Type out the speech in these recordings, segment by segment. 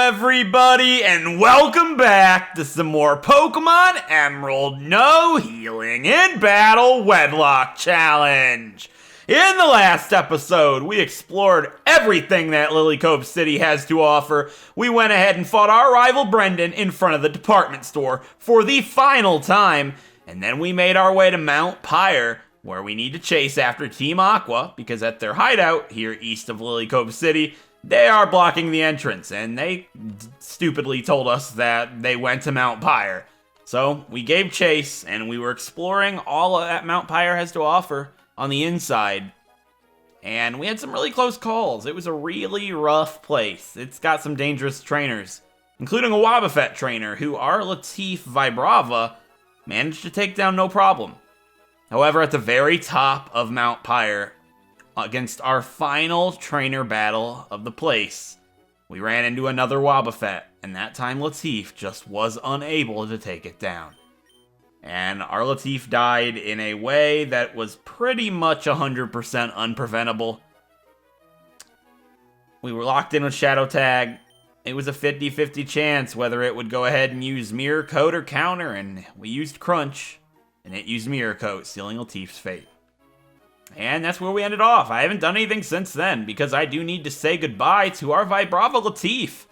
everybody, and welcome back to some more Pokemon Emerald No Healing in Battle Wedlocke Challenge. In the last episode, we explored everything that Lily Cove City has to offer. We went ahead and fought our rival Brendan in front of the department store for the final time, and then we made our way to Mount Pyre, where we need to chase after Team Aqua, because at their hideout here east of Lily Cove City, they are blocking the entrance, and they stupidly told us that they went to Mount Pyre. So we gave chase, and we were exploring all that Mount Pyre has to offer on the inside. And we had some really close calls. It was a really rough place. It's got some dangerous trainers, including a Wobbuffet trainer who our Latif Vibrava managed to take down no problem. However, at the very top of Mount Pyre, against our final trainer battle of the place, we ran into another Wobbuffet, and that time Latif just was unable to take it down. And our Latif died in a way that was pretty much 100% unpreventable. We were locked in with Shadow Tag. It was a 50-50 chance whether it would go ahead and use Mirror Coat or Counter, and we used Crunch, and it used Mirror Coat, sealing Latif's fate. And that's where we ended off. I haven't done anything since then, because I do need to say goodbye to our Vibrava Latif.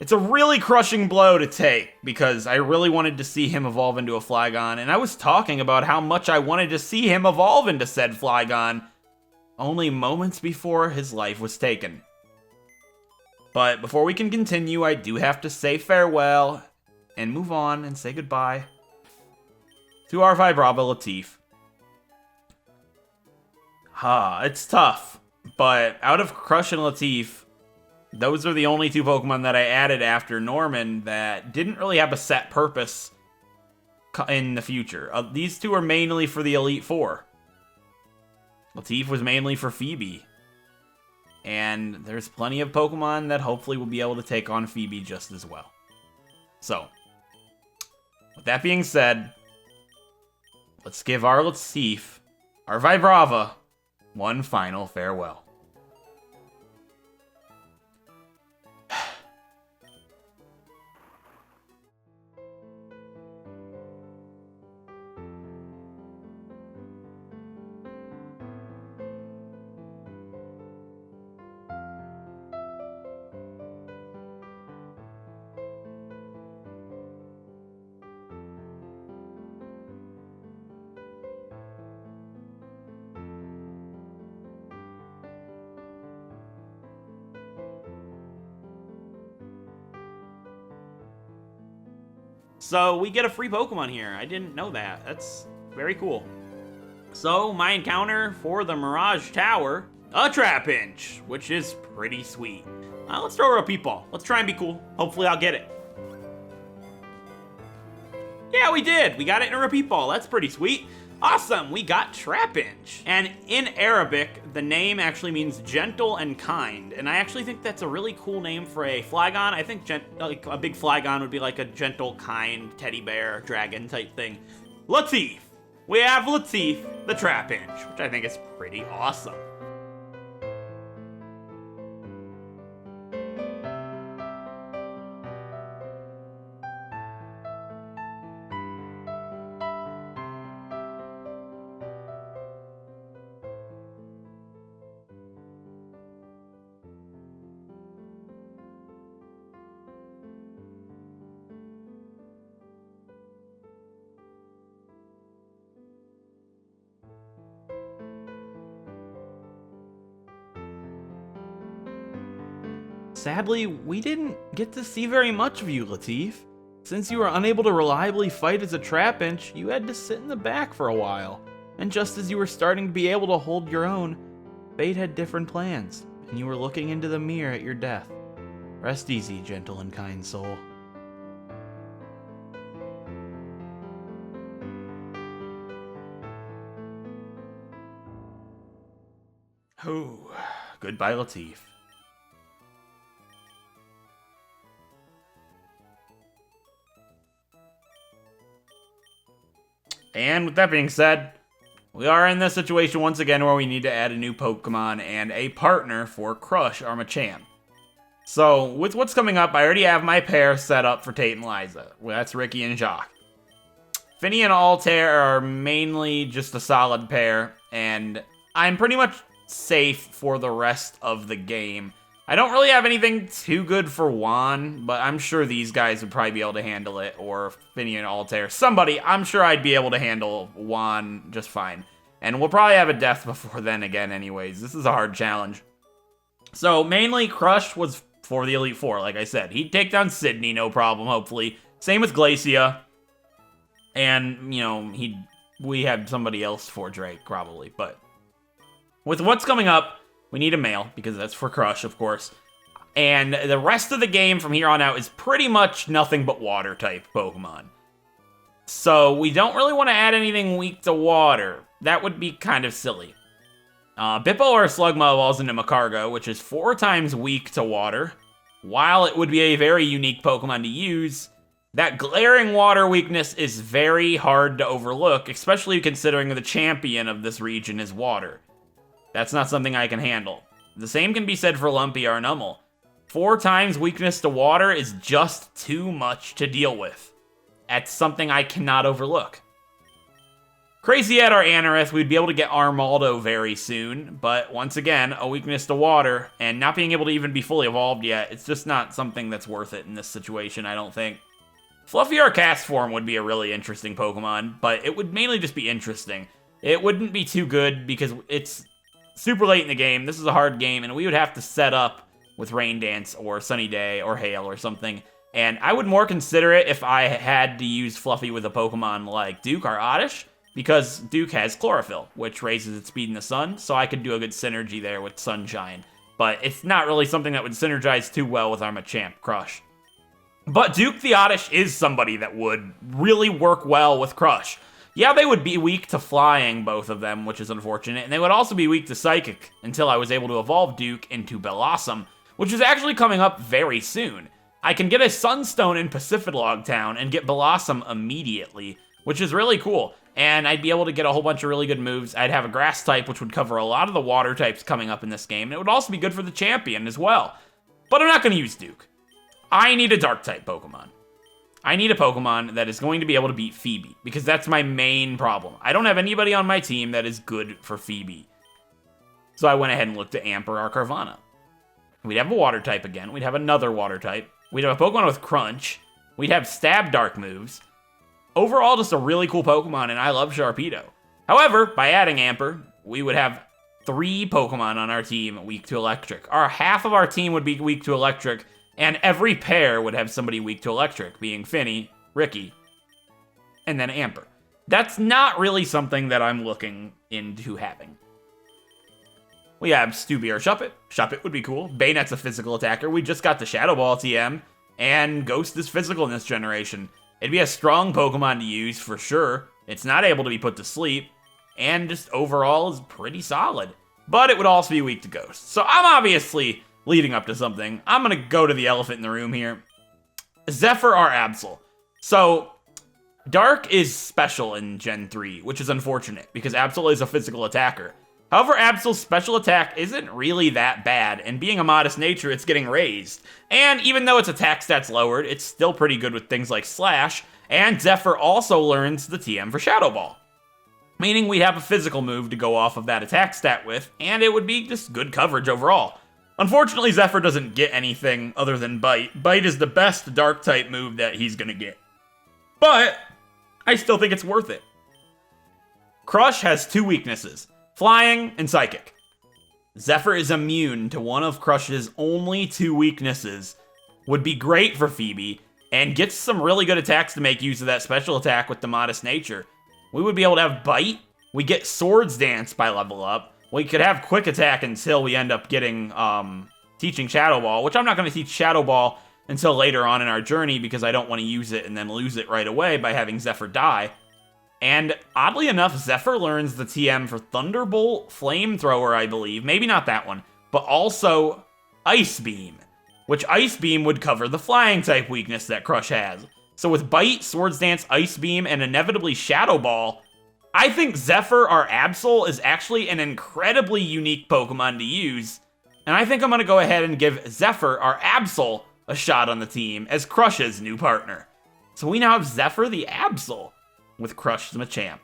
It's a really crushing blow to take, because I really wanted to see him evolve into a Flygon, and I was talking about how much I wanted to see him evolve into said Flygon, only moments before his life was taken. But before we can continue, I do have to say farewell, and move on and say goodbye to our Vibrava Latif. It's tough, but out of Crush and Latif, those are the only two Pokemon that I added after Norman that didn't really have a set purpose in the future. These two are mainly for the Elite Four. Latif was mainly for Phoebe, and there's plenty of Pokemon that hopefully will be able to take on Phoebe just as well. So, with that being said, let's give our Latif, our Vibrava, one final farewell. So we get a free Pokemon here. I didn't know that. That's very cool. So my encounter for the Mirage Tower, a Trapinch, which is pretty sweet. Let's throw her a Peep Ball. Let's try and be cool. Hopefully I'll get it. Yeah, we did. We got it in a Repeat Ball. That's pretty sweet. Awesome, we got Trapinch. And in Arabic, the name actually means gentle and kind. And I actually think that's a really cool name for a Flygon. I think like a big Flygon would be like a gentle, kind teddy bear, dragon type thing. Latif. We have Latif, the Trapinch, which I think is pretty awesome. Sadly, we didn't get to see very much of you, Latif. Since you were unable to reliably fight as a Trapinch, you had to sit in the back for a while. And just as you were starting to be able to hold your own, fate had different plans, and you were looking into the mirror at your death. Rest easy, gentle and kind soul. Oh, goodbye, Latif. And with that being said, we are in this situation once again where we need to add a new Pokemon and a partner for Crush, our Machamp. So, with what's coming up, I already have my pair set up for Tate and Liza. Well, that's Ricky and Jacques. Finny and Altair are mainly just a solid pair, and I'm pretty much safe for the rest of the game. I don't really have anything too good for Juan, but I'm sure these guys would probably be able to handle it, or Finny and Altair. Somebody, I'm sure I'd be able to handle Juan just fine. And we'll probably have a death before then again anyways. This is a hard challenge. So, mainly, Crush was for the Elite Four, like I said. He'd take down Sydney, no problem, hopefully. Same with Glacia. And, you know, we had somebody else for Drake, probably. But with what's coming up, we need a male, because that's for Crush, of course. And the rest of the game from here on out is pretty much nothing but water-type Pokemon. So we don't really want to add anything weak to water. That would be kind of silly. Bippo or Slugma evolves into Macargo, which is 4 times weak to water. While it would be a very unique Pokemon to use, that glaring water weakness is very hard to overlook, especially considering the champion of this region is water. That's not something I can handle. The same can be said for Lumpy or Numel. 4 times weakness to water is just too much to deal with. That's something I cannot overlook. Crazy Ed or Anorith, we'd be able to get Armaldo very soon, but once again, a weakness to water, and not being able to even be fully evolved yet, it's just not something that's worth it in this situation, I don't think. Fluffy or Castform would be a really interesting Pokemon, but it would mainly just be interesting. It wouldn't be too good because it's super late in the game, this is a hard game, and we would have to set up with Rain Dance or Sunny Day or Hail or something. And I would more consider it if I had to use Fluffy with a Pokemon like Duke or Oddish, because Duke has Chlorophyll, which raises its speed in the sun, so I could do a good synergy there with Sunshine. But it's not really something that would synergize too well with our Machamp, Crush. But Duke the Oddish is somebody that would really work well with Crush. Yeah, they would be weak to Flying, both of them, which is unfortunate, and they would also be weak to Psychic, until I was able to evolve Duke into Bellossom, which is actually coming up very soon. I can get a Sunstone in Pacifidlog Town and get Bellossom immediately, which is really cool. And I'd be able to get a whole bunch of really good moves. I'd have a Grass type, which would cover a lot of the water types coming up in this game. And it would also be good for the champion as well. But I'm not going to use Duke. I need a Dark type Pokemon. I need a Pokemon that is going to be able to beat Phoebe, because that's my main problem. I don't have anybody on my team that is good for Phoebe. So I went ahead and looked at Amper or Carvanha. We'd have a water type again. We'd have another water type. We'd have a Pokemon with Crunch. We'd have Stab Dark moves. Overall, just a really cool Pokemon, and I love Sharpedo. However, by adding Amper, we would have 3 Pokemon on our team weak to Electric. Half of our team would be weak to Electric, and every pair would have somebody weak to Electric, being Finny, Ricky, and then Amper. That's not really something that I'm looking into having. We have Stubby or Shuppet. Shuppet would be cool. Bayonet's a physical attacker. We just got the Shadow Ball TM, and Ghost is physical in this generation. It'd be a strong Pokemon to use, for sure. It's not able to be put to sleep, and just overall is pretty solid. But it would also be weak to Ghost. So I'm obviously leading up to something. I'm going to go to the elephant in the room here. Zephyr or Absol. So, Dark is special in Gen 3, which is unfortunate, because Absol is a physical attacker. However, Absol's special attack isn't really that bad, and being a modest nature, it's getting raised. And even though its attack stats lowered, it's still pretty good with things like Slash, and Zephyr also learns the TM for Shadow Ball. Meaning we'd have a physical move to go off of that attack stat with, and it would be just good coverage overall. Unfortunately, Zephyr doesn't get anything other than Bite. Bite is the best Dark-type move that he's gonna get. But I still think it's worth it. Crush has 2 weaknesses. Flying, and Psychic. Zephyr is immune to one of Crush's only 2 weaknesses. Would be great for Phoebe, and gets some really good attacks to make use of that special attack with the Modest Nature. We would be able to have Bite, we get Swords Dance by level up, we could have Quick Attack until we end up getting, teaching Shadow Ball, which I'm not going to teach Shadow Ball until later on in our journey, because I don't want to use it and then lose it right away by having Zephyr die. And oddly enough, Zephyr learns the TM for Thunderbolt, Flamethrower, I believe. Maybe not that one, but also Ice Beam, which Ice Beam would cover the flying type weakness that Crush has. So with Bite, Swords Dance, Ice Beam, and inevitably Shadow Ball, I think Zephyr or Absol is actually an incredibly unique Pokemon to use, And I think I'm going to go ahead and give Zephyr, our Absol, a shot on the team as Crush's new partner. So we now have Zephyr the Absol with Crush the Machamp.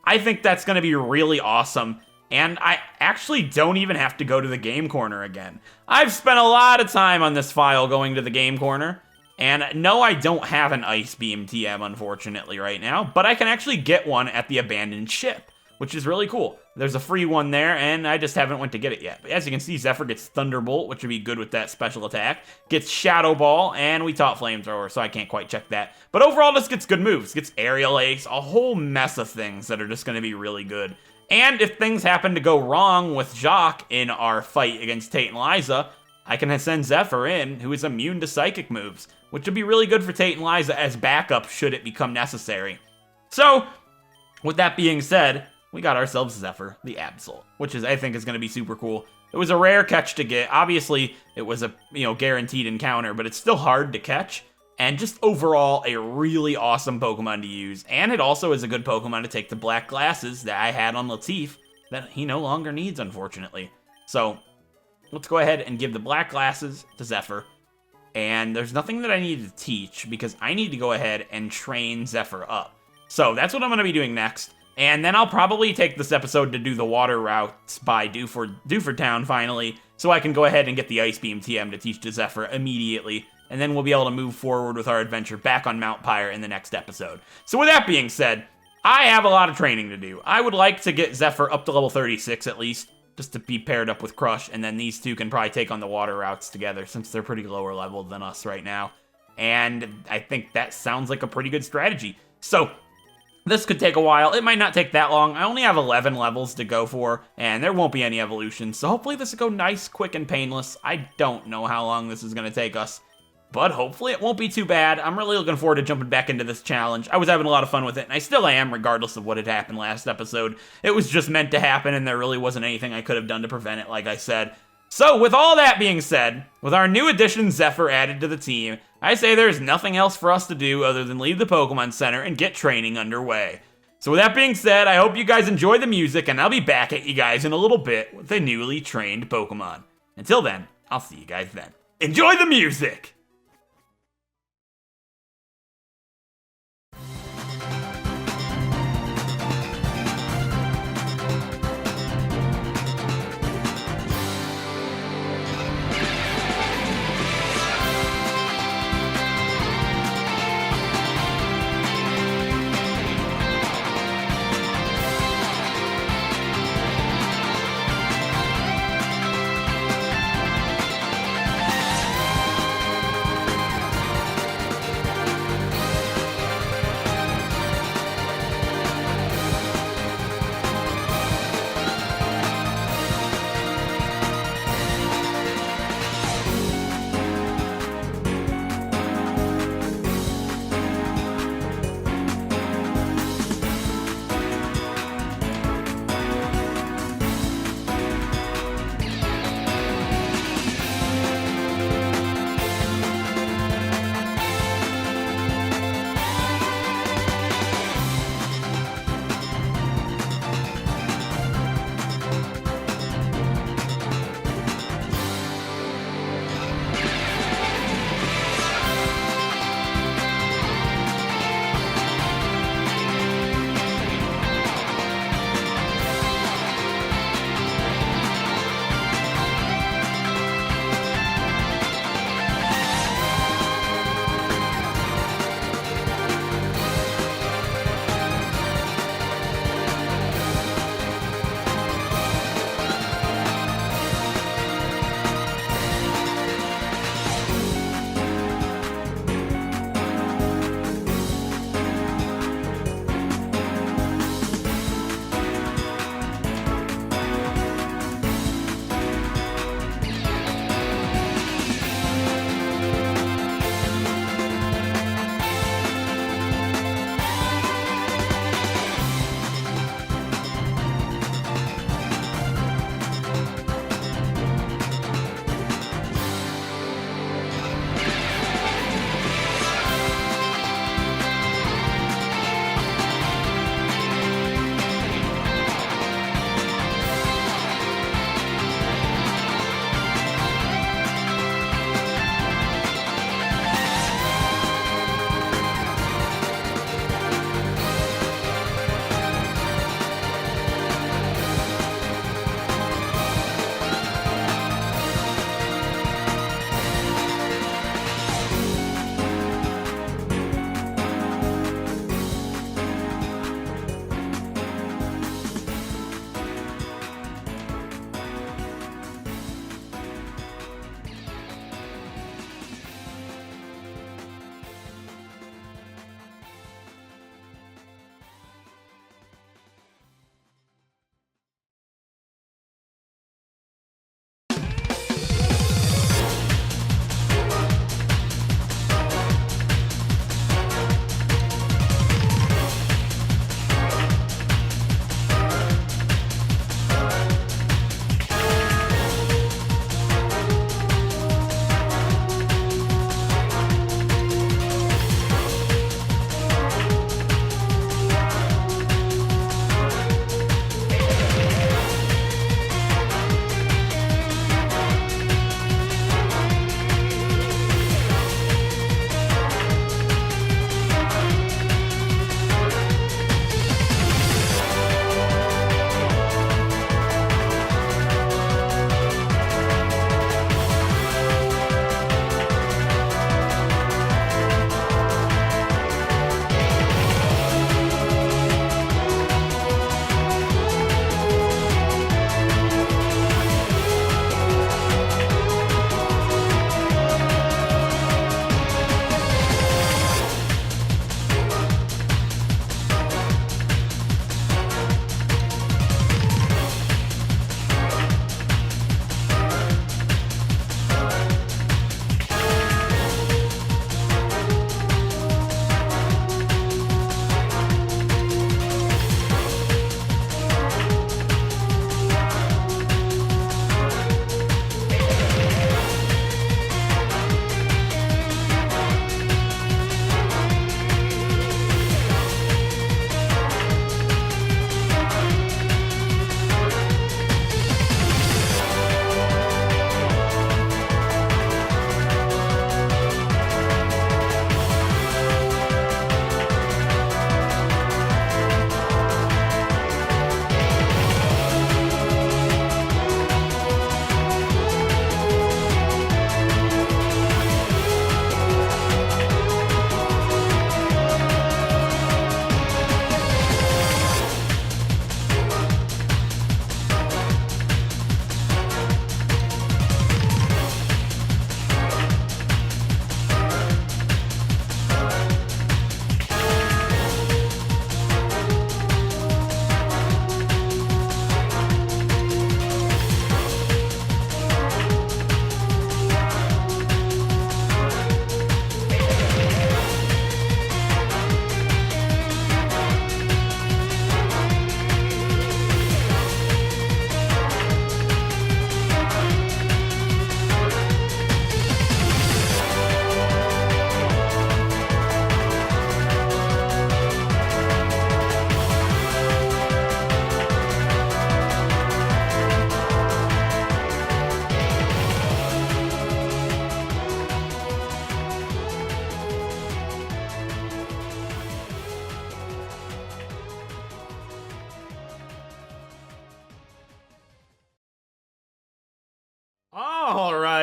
I think that's going to be really awesome, and I actually don't even have to go to the game corner again. I've spent a lot of time on this file going to the game corner, and no, I don't have an Ice Beam TM, unfortunately, right now, but I can actually get one at the abandoned ship, which is really cool. There's a free one there, and I just haven't went to get it yet. But as you can see, Zephyr gets Thunderbolt, which would be good with that special attack. Gets Shadow Ball, and we taught Flamethrower, so I can't quite check that. But overall, this gets good moves. Gets Aerial Ace, a whole mess of things that are just going to be really good. And if things happen to go wrong with Jacques in our fight against Tate and Liza, I can send Zephyr in, who is immune to Psychic moves, which would be really good for Tate and Liza as backup should it become necessary. So, with that being said, we got ourselves Zephyr the Absol, which I think is going to be super cool. It was a rare catch to get. Obviously, it was a guaranteed encounter, but it's still hard to catch. And just overall, a really awesome Pokemon to use. And it also is a good Pokemon to take the black glasses that I had on Latif that he no longer needs, unfortunately. So, let's go ahead and give the black glasses to Zephyr. And there's nothing that I need to teach because I need to go ahead and train Zephyr up. So, that's what I'm going to be doing next. And then I'll probably take this episode to do the water routes by Dewford Town finally, so I can go ahead and get the Ice Beam TM to teach to Zephyr immediately, and then we'll be able to move forward with our adventure back on Mount Pyre in the next episode. So with that being said, I have a lot of training to do. I would like to get Zephyr up to level 36 at least, just to be paired up with Crush, and then these two can probably take on the water routes together, since they're pretty lower level than us right now. And I think that sounds like a pretty good strategy. So, this could take a while. It might not take that long. I only have 11 levels to go for, and there won't be any evolutions, so hopefully this will go nice, quick, and painless. I don't know how long this is going to take us, but hopefully it won't be too bad. I'm really looking forward to jumping back into this challenge. I was having a lot of fun with it, and I still am, regardless of what had happened last episode. It was just meant to happen, and there really wasn't anything I could have done to prevent it, like I said. So, with all that being said, with our new addition Zephyr added to the team, I say there's nothing else for us to do other than leave the Pokemon Center and get training underway. So with that being said, I hope you guys enjoy the music, and I'll be back at you guys in a little bit with a newly trained Pokemon. Until then, I'll see you guys then. Enjoy the music!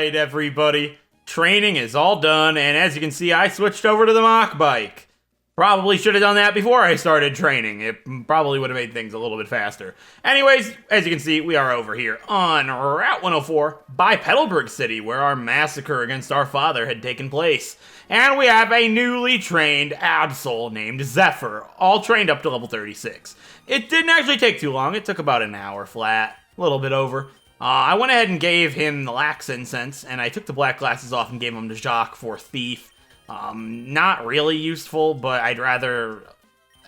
Alright, everybody. Training is all done, and as you can see, I switched over to the mock bike. Probably should have done that before I started training. It probably would have made things a little bit faster. Anyways, as you can see, we are over here on Route 104 by Petalburg City, where our massacre against our father had taken place. And we have a newly trained Absol named Zephyr, all trained up to level 36. It didn't actually take too long. It took about an hour flat, a little bit over. I went ahead and gave him the Lax Incense, and I took the black glasses off and gave him to Jacques for Thief. Not really useful, but I'd rather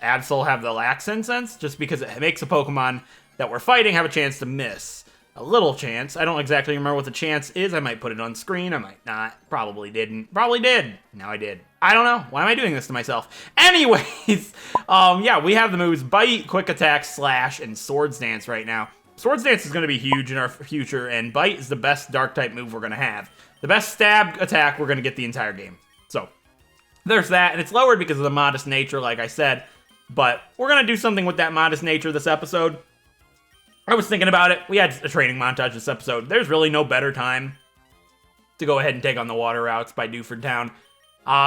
Absol have the Lax Incense, just because it makes a Pokemon that we're fighting have a chance to miss. A little chance. I don't exactly remember what the chance is. I might put it on screen. I might not. Probably didn't. Probably did. Now I did. I don't know. Why am I doing this to myself? Anyways, yeah, we have the moves Bite, Quick Attack, Slash, and Swords Dance right now. Swords Dance is going to be huge in our future, and Bite is the best Dark-type move we're going to have. The best stab attack we're going to get the entire game. So, there's that, and it's lowered because of the modest nature, like I said, but we're going to do something with that modest nature this episode. I was thinking about it. We had a training montage this episode. There's really no better time to go ahead and take on the water routes by Dewford Town.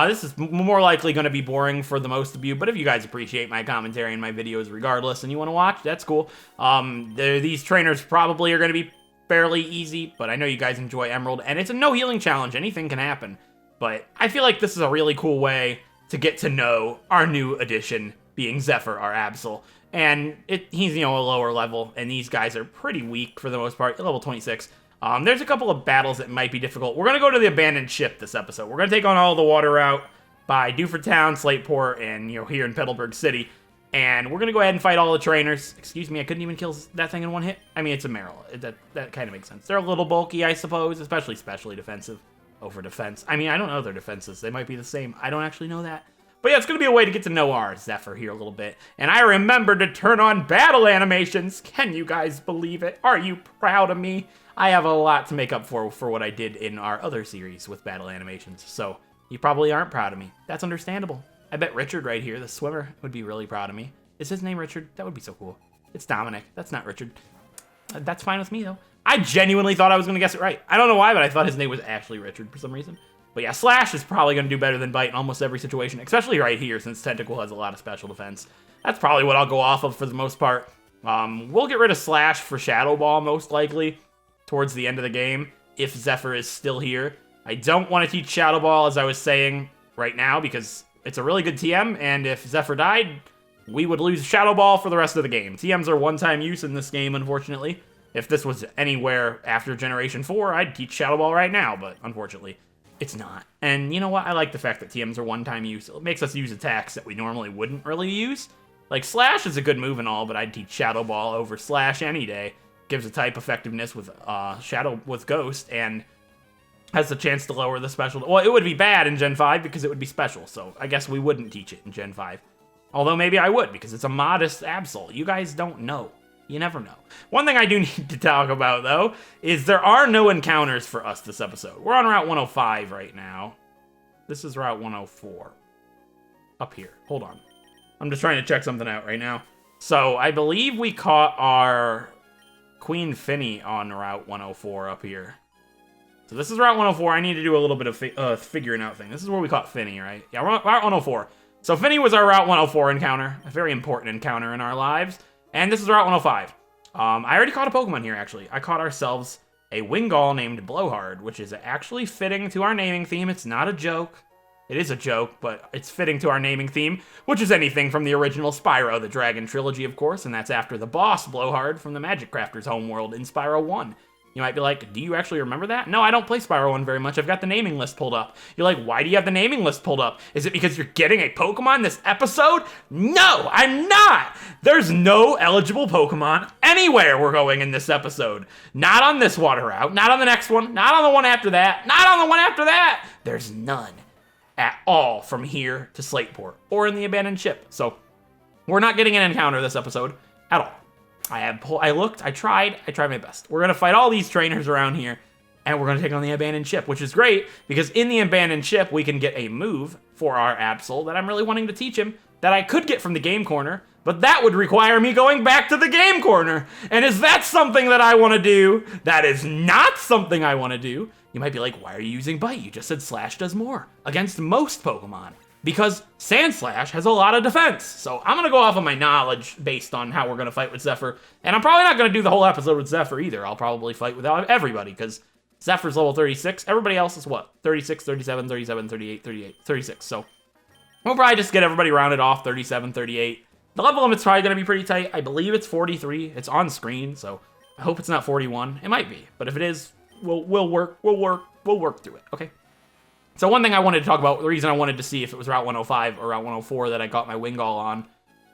This is more likely going to be boring for the most of you, but if you guys appreciate my commentary and my videos regardless and you want to watch, that's cool. These trainers probably are going to be fairly easy, but I know you guys enjoy Emerald, and it's a no healing challenge. Anything can happen. But I feel like this is a really cool way to get to know our new addition, being Zephyr, our Absol. And he's, a lower level, and these guys are pretty weak for the most part, level 26. There's a couple of battles that might be difficult. We're going to go to the abandoned ship this episode. We're going to take on all the water route by Dewford Town, Slateport, and, here in Petalburg City. And we're going to go ahead and fight all the trainers. Excuse me, I couldn't even kill that thing in one hit. I mean, it's a Meryl. That kind of makes sense. They're a little bulky, I suppose, especially specially defensive over defense. I mean, I don't know their defenses. They might be the same. I don't actually know that. But yeah, it's going to be a way to get to know our Zephyr here a little bit. And I remembered to turn on battle animations. Can you guys believe it? Are you proud of me? I have a lot to make up for what I did in our other series with battle animations. So you probably aren't proud of me. That's understandable. I bet Richard right here, the swimmer, would be really proud of me. Is his name Richard? That would be so cool. It's Dominic. That's not Richard. That's fine with me, though. I genuinely thought I was going to guess it right. I don't know why, but I thought his name was actually Richard for some reason. But yeah, Slash is probably going to do better than Bite in almost every situation, especially right here since Tentacle has a lot of special defense. That's probably what I'll go off of for the most part. We'll get rid of Slash for Shadow Ball most likely towards the end of the game if Zephyr is still here. I don't want to teach Shadow Ball, as I was saying right now, because it's a really good TM, and if Zephyr died, we would lose Shadow Ball for the rest of the game. TMs are one-time use in this game, unfortunately. If this was anywhere after Generation 4, I'd teach Shadow Ball right now, but unfortunately, it's not. And you know what? I like the fact that TMs are one-time use. It makes us use attacks that we normally wouldn't really use. Like, Slash is a good move and all, but I'd teach Shadow Ball over Slash any day. Gives a type effectiveness with with Ghost, and has the chance to lower the special. Well, it would be bad in Gen 5 because it would be special, so I guess we wouldn't teach it in Gen 5. Although maybe I would, because it's a modest Absol. You guys don't know. You never know. One thing I do need to talk about, though, is there are no encounters for us this episode. We're on Route 105 right now. This is Route 104. Up here. Hold on. I'm just trying to check something out right now. So, I believe we caught our Queen Finny on Route 104 up here. So this is Route 104. I need to do a little bit of figuring out thing. This is where we caught Finny, right? Yeah, we're on Route 104. So Finny was our Route 104 encounter. A very important encounter in our lives. And this is Route 105. I already caught a Pokemon here, actually. I caught ourselves a Wingull named Blowhard, which is actually fitting to our naming theme. It's not a joke. It is a joke, but it's fitting to our naming theme, which is anything from the original Spyro, the Dragon Trilogy, of course, and that's after the boss, Blowhard, from the Magic Crafter's homeworld in Spyro 1. You might be like, do you actually remember that? No, I don't play Spyro 1 very much. I've got the naming list pulled up. You're like, why do you have the naming list pulled up? Is it because you're getting a Pokemon this episode? No, I'm not! There's no eligible Pokemon anywhere we're going in this episode. Not on this water route, not on the next one, not on the one after that, not on the one after that! There's none at all from here to Slateport or in the abandoned ship. So we're not getting an encounter this episode at all. I looked, I tried my best. We're going to fight all these trainers around here, and we're going to take on the abandoned ship, which is great, because in the abandoned ship, we can get a move for our Absol that I'm really wanting to teach him, that I could get from the game corner, but that would require me going back to the game corner. And is that something that I want to do? That is not something I want to do, You might be like, why are you using Bite? You just said Slash does more against most Pokemon. Because Sand Slash has a lot of defense. So I'm going to go off of my knowledge based on how we're going to fight with Zephyr. And I'm probably not going to do the whole episode with Zephyr either. I'll probably fight with everybody because Zephyr's level 36. Everybody else is what? 36, 37, 37, 38, 38, 36. So we'll probably just get everybody rounded off 37, 38. The level limit's probably going to be pretty tight. I believe it's 43. It's on screen, so I hope it's not 41. It might be, but if it is, we'll work through it, okay? So one thing I wanted to talk about, the reason I wanted to see if it was Route 105 or Route 104 that I got my Wingull on.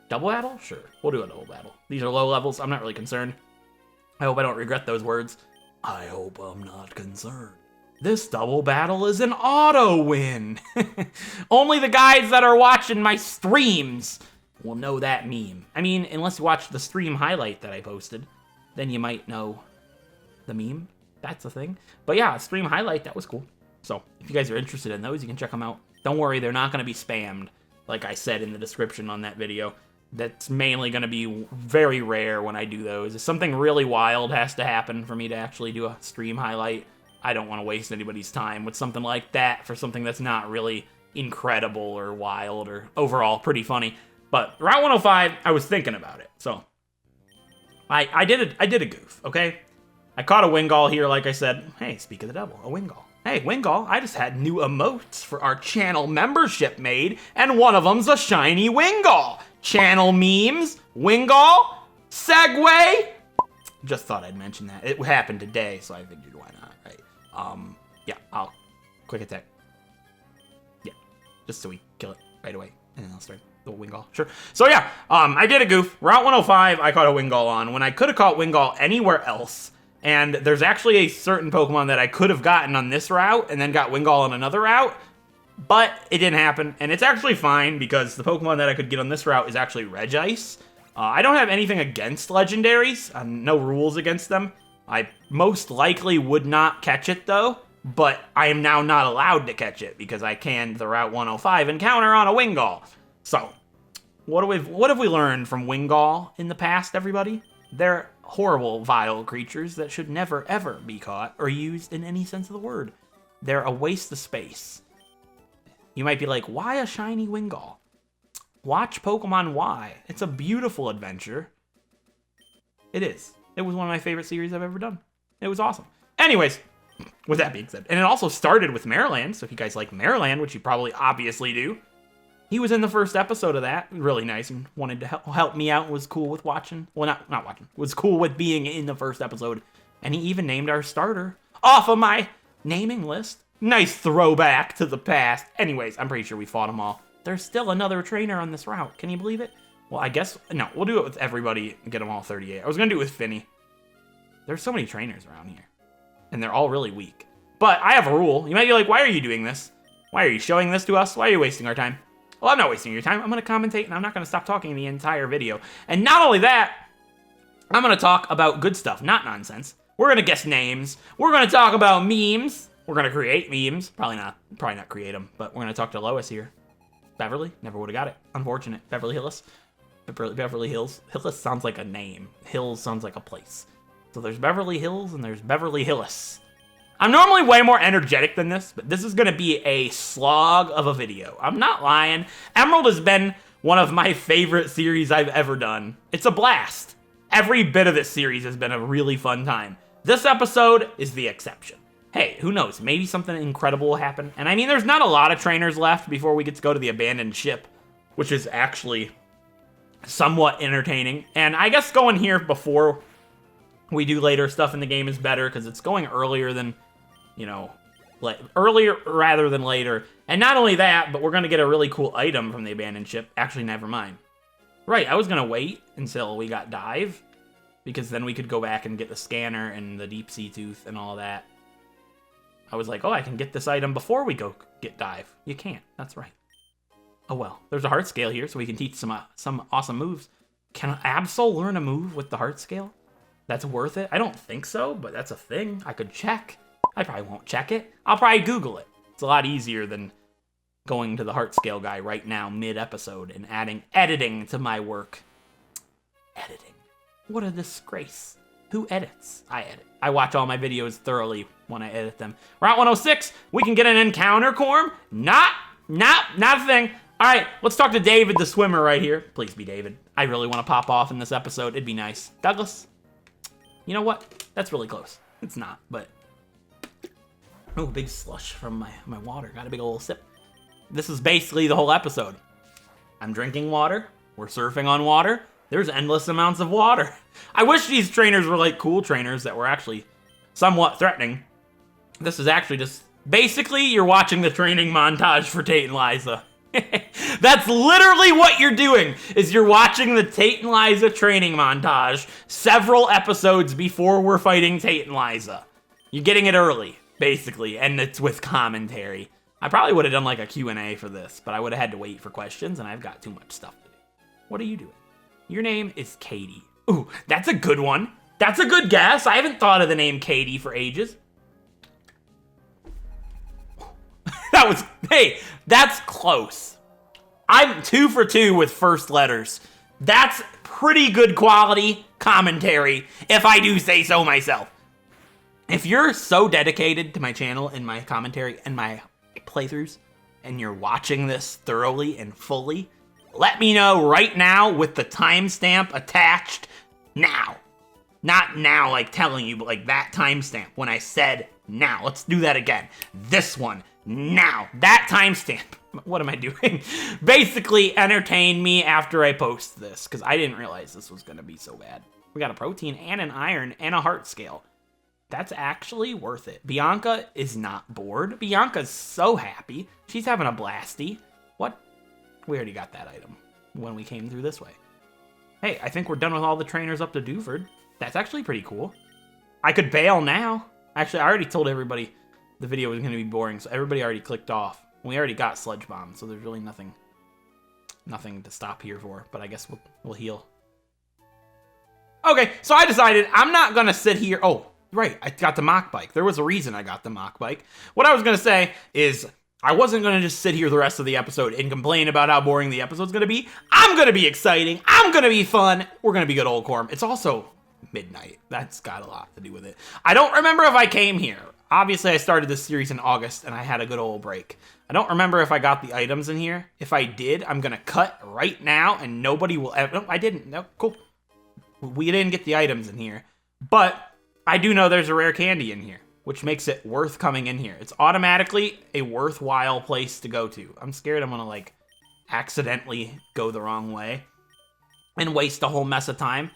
Double battle? Sure, we'll do a double battle. These are low levels. I'm not really concerned. I hope I don't regret those words. I hope I'm not concerned. This double battle is an auto win. Only the guys that are watching my streams will know that meme. I mean, unless you watch the stream highlight that I posted, then you might know the meme. That's a thing. But yeah, stream highlight, that was cool. So if you guys are interested in those, you can check them out. Don't worry, they're not going to be spammed, like I said in the description on that video. That's mainly going to be very rare when I do those. If something really wild has to happen for me to actually do a stream highlight, I don't want to waste anybody's time with something like that for something that's not really incredible or wild or overall pretty funny. But Route 105, I was thinking about it. So I did a goof, okay? I caught a Wingull here, like I said. Hey, speak of the devil, a Wingull. Hey, Wingull, I just had new emotes for our channel membership made, and one of them's a shiny Wingull. Channel memes, Wingull, Segway. Just thought I'd mention that. It happened today, so I figured why not, right? Yeah, I'll quick attack. Yeah, just so we kill it right away, and then I'll start the Wingull. Sure. So yeah, I did a goof. Route 105, I caught a Wingull on when I could have caught Wingull anywhere else. And there's actually a certain Pokemon that I could have gotten on this route and then got Wingull on another route, but it didn't happen. And it's actually fine because the Pokemon that I could get on this route is actually Regice. I don't have anything against legendaries, no rules against them. I most likely would not catch it though, but I am now not allowed to catch it because I canned the Route 105 encounter on a Wingull. So, what have we learned from Wingull in the past, everybody? They're horrible, vile creatures that should never, ever be caught or used in any sense of the word. They're a waste of space. You might be like, why a shiny Wingull? Watch Pokemon Y. It's a beautiful adventure. It is. It was one of my favorite series I've ever done. It was awesome. Anyways, with that being said, and it also started with Maryland, so if you guys like Maryland, which you probably obviously do, he was in the first episode of that. Really nice and wanted to help me out. Was cool with watching. Well, not watching. Was cool with being in the first episode. And he even named our starter off of my naming list. Nice throwback to the past. Anyways, I'm pretty sure we fought them all. There's still another trainer on this route. Can you believe it? Well, I guess, no, we'll do it with everybody and get them all 38. I was going to do it with Finny. There's so many trainers around here. And they're all really weak. But I have a rule. You might be like, why are you doing this? Why are you showing this to us? Why are you wasting our time? Well, I'm not wasting your time. I'm going to commentate, and I'm not going to stop talking the entire video. And not only that, I'm going to talk about good stuff, not nonsense. We're going to guess names. We're going to talk about memes. We're going to create memes. Probably not create them, but we're going to talk to Lois here. Beverly? Never would have got it. Unfortunate. Beverly Hills. Beverly Hills. Hills sounds like a name. Hills sounds like a place. So there's Beverly Hills, and there's Beverly Hills. I'm normally way more energetic than this, but this is going to be a slog of a video. I'm not lying. Emerald has been one of my favorite series I've ever done. It's a blast. Every bit of this series has been a really fun time. This episode is the exception. Hey, who knows? Maybe something incredible will happen. And I mean, there's not a lot of trainers left before we get to go to the abandoned ship, which is actually somewhat entertaining. And I guess going here before we do later stuff in the game is better because it's going earlier than, you know, like earlier rather than later. And not only that, but we're going to get a really cool item from the abandoned ship. Actually, never mind. Right, I was going to wait until we got Dive because then we could go back and get the scanner and the deep sea tooth and all that. I was like, oh, I can get this item before we go get Dive. You can't. That's right. Oh, well. There's a heart scale here, so we can teach some awesome moves. Can Absol learn a move with the heart scale? That's worth it? I don't think so, but that's a thing. I could check. I probably won't check it. I'll probably Google it. It's a lot easier than going to the heart scale guy right now, mid-episode, and adding editing to my work. Editing. What a disgrace. Who edits? I edit. I watch all my videos thoroughly when I edit them. Route 106, we can get an encounter, Corm? Not a thing. All right, let's talk to David, the swimmer right here. Please be David. I really want to pop off in this episode. It'd be nice. Douglas, you know what? That's really close. It's not, but... Oh, big slush from my water. Got a big old sip. This is basically the whole episode. I'm drinking water. We're surfing on water. There's endless amounts of water. I wish these trainers were like cool trainers that were actually somewhat threatening. This is actually just... Basically, you're watching the training montage for Tate and Liza. That's literally what you're doing, is you're watching the Tate and Liza training montage several episodes before we're fighting Tate and Liza. You're getting it early, basically, and it's with commentary. I probably would have done like a Q&A for this, but I would have had to wait for questions, and I've got too much stuff to do. What are you doing? Your name is Katie. Ooh, that's a good one. That's a good guess. I haven't thought of the name Katie for ages. That was, hey, that's close. I'm 2 for 2 with first letters. That's pretty good quality commentary, if I do say so myself. If you're so dedicated to my channel and my commentary and my playthroughs, and you're watching this thoroughly and fully, let me know right now with the timestamp attached now. Not now, like telling you, but like that timestamp when I said now. Let's do that again. This one, now. That timestamp. What am I doing? Basically, entertain me after I post this, because I didn't realize this was going to be so bad. We got a protein and an iron and a heart scale. That's actually worth it. Bianca is not bored. Bianca's so happy. She's having a blasty. What? We already got that item when we came through this way. Hey, I think we're done with all the trainers up to Dewford. That's actually pretty cool. I could bail now. Actually, I already told everybody the video was going to be boring, so everybody already clicked off. We already got Sludge Bomb, so there's really nothing to stop here for, but I guess we'll heal. Okay, so I decided I'm not going to sit here. Oh, right, I got the mock bike. There was a reason I got the mock bike. What I was going to say is I wasn't going to just sit here the rest of the episode and complain about how boring the episode's going to be. I'm going to be exciting. I'm going to be fun. We're going to be good, old Corm. It's also midnight. That's got a lot to do with it. I don't remember if I came here. Obviously, I started this series in August, and I had a good old break. I don't remember if I got the items in here. If I did, I'm going to cut right now, and nobody will ever... No, I didn't. No, cool. We didn't get the items in here. But I do know there's a rare candy in here, which makes it worth coming in here. It's automatically a worthwhile place to go to. I'm scared I'm going to, like, accidentally go the wrong way and waste a whole mess of time,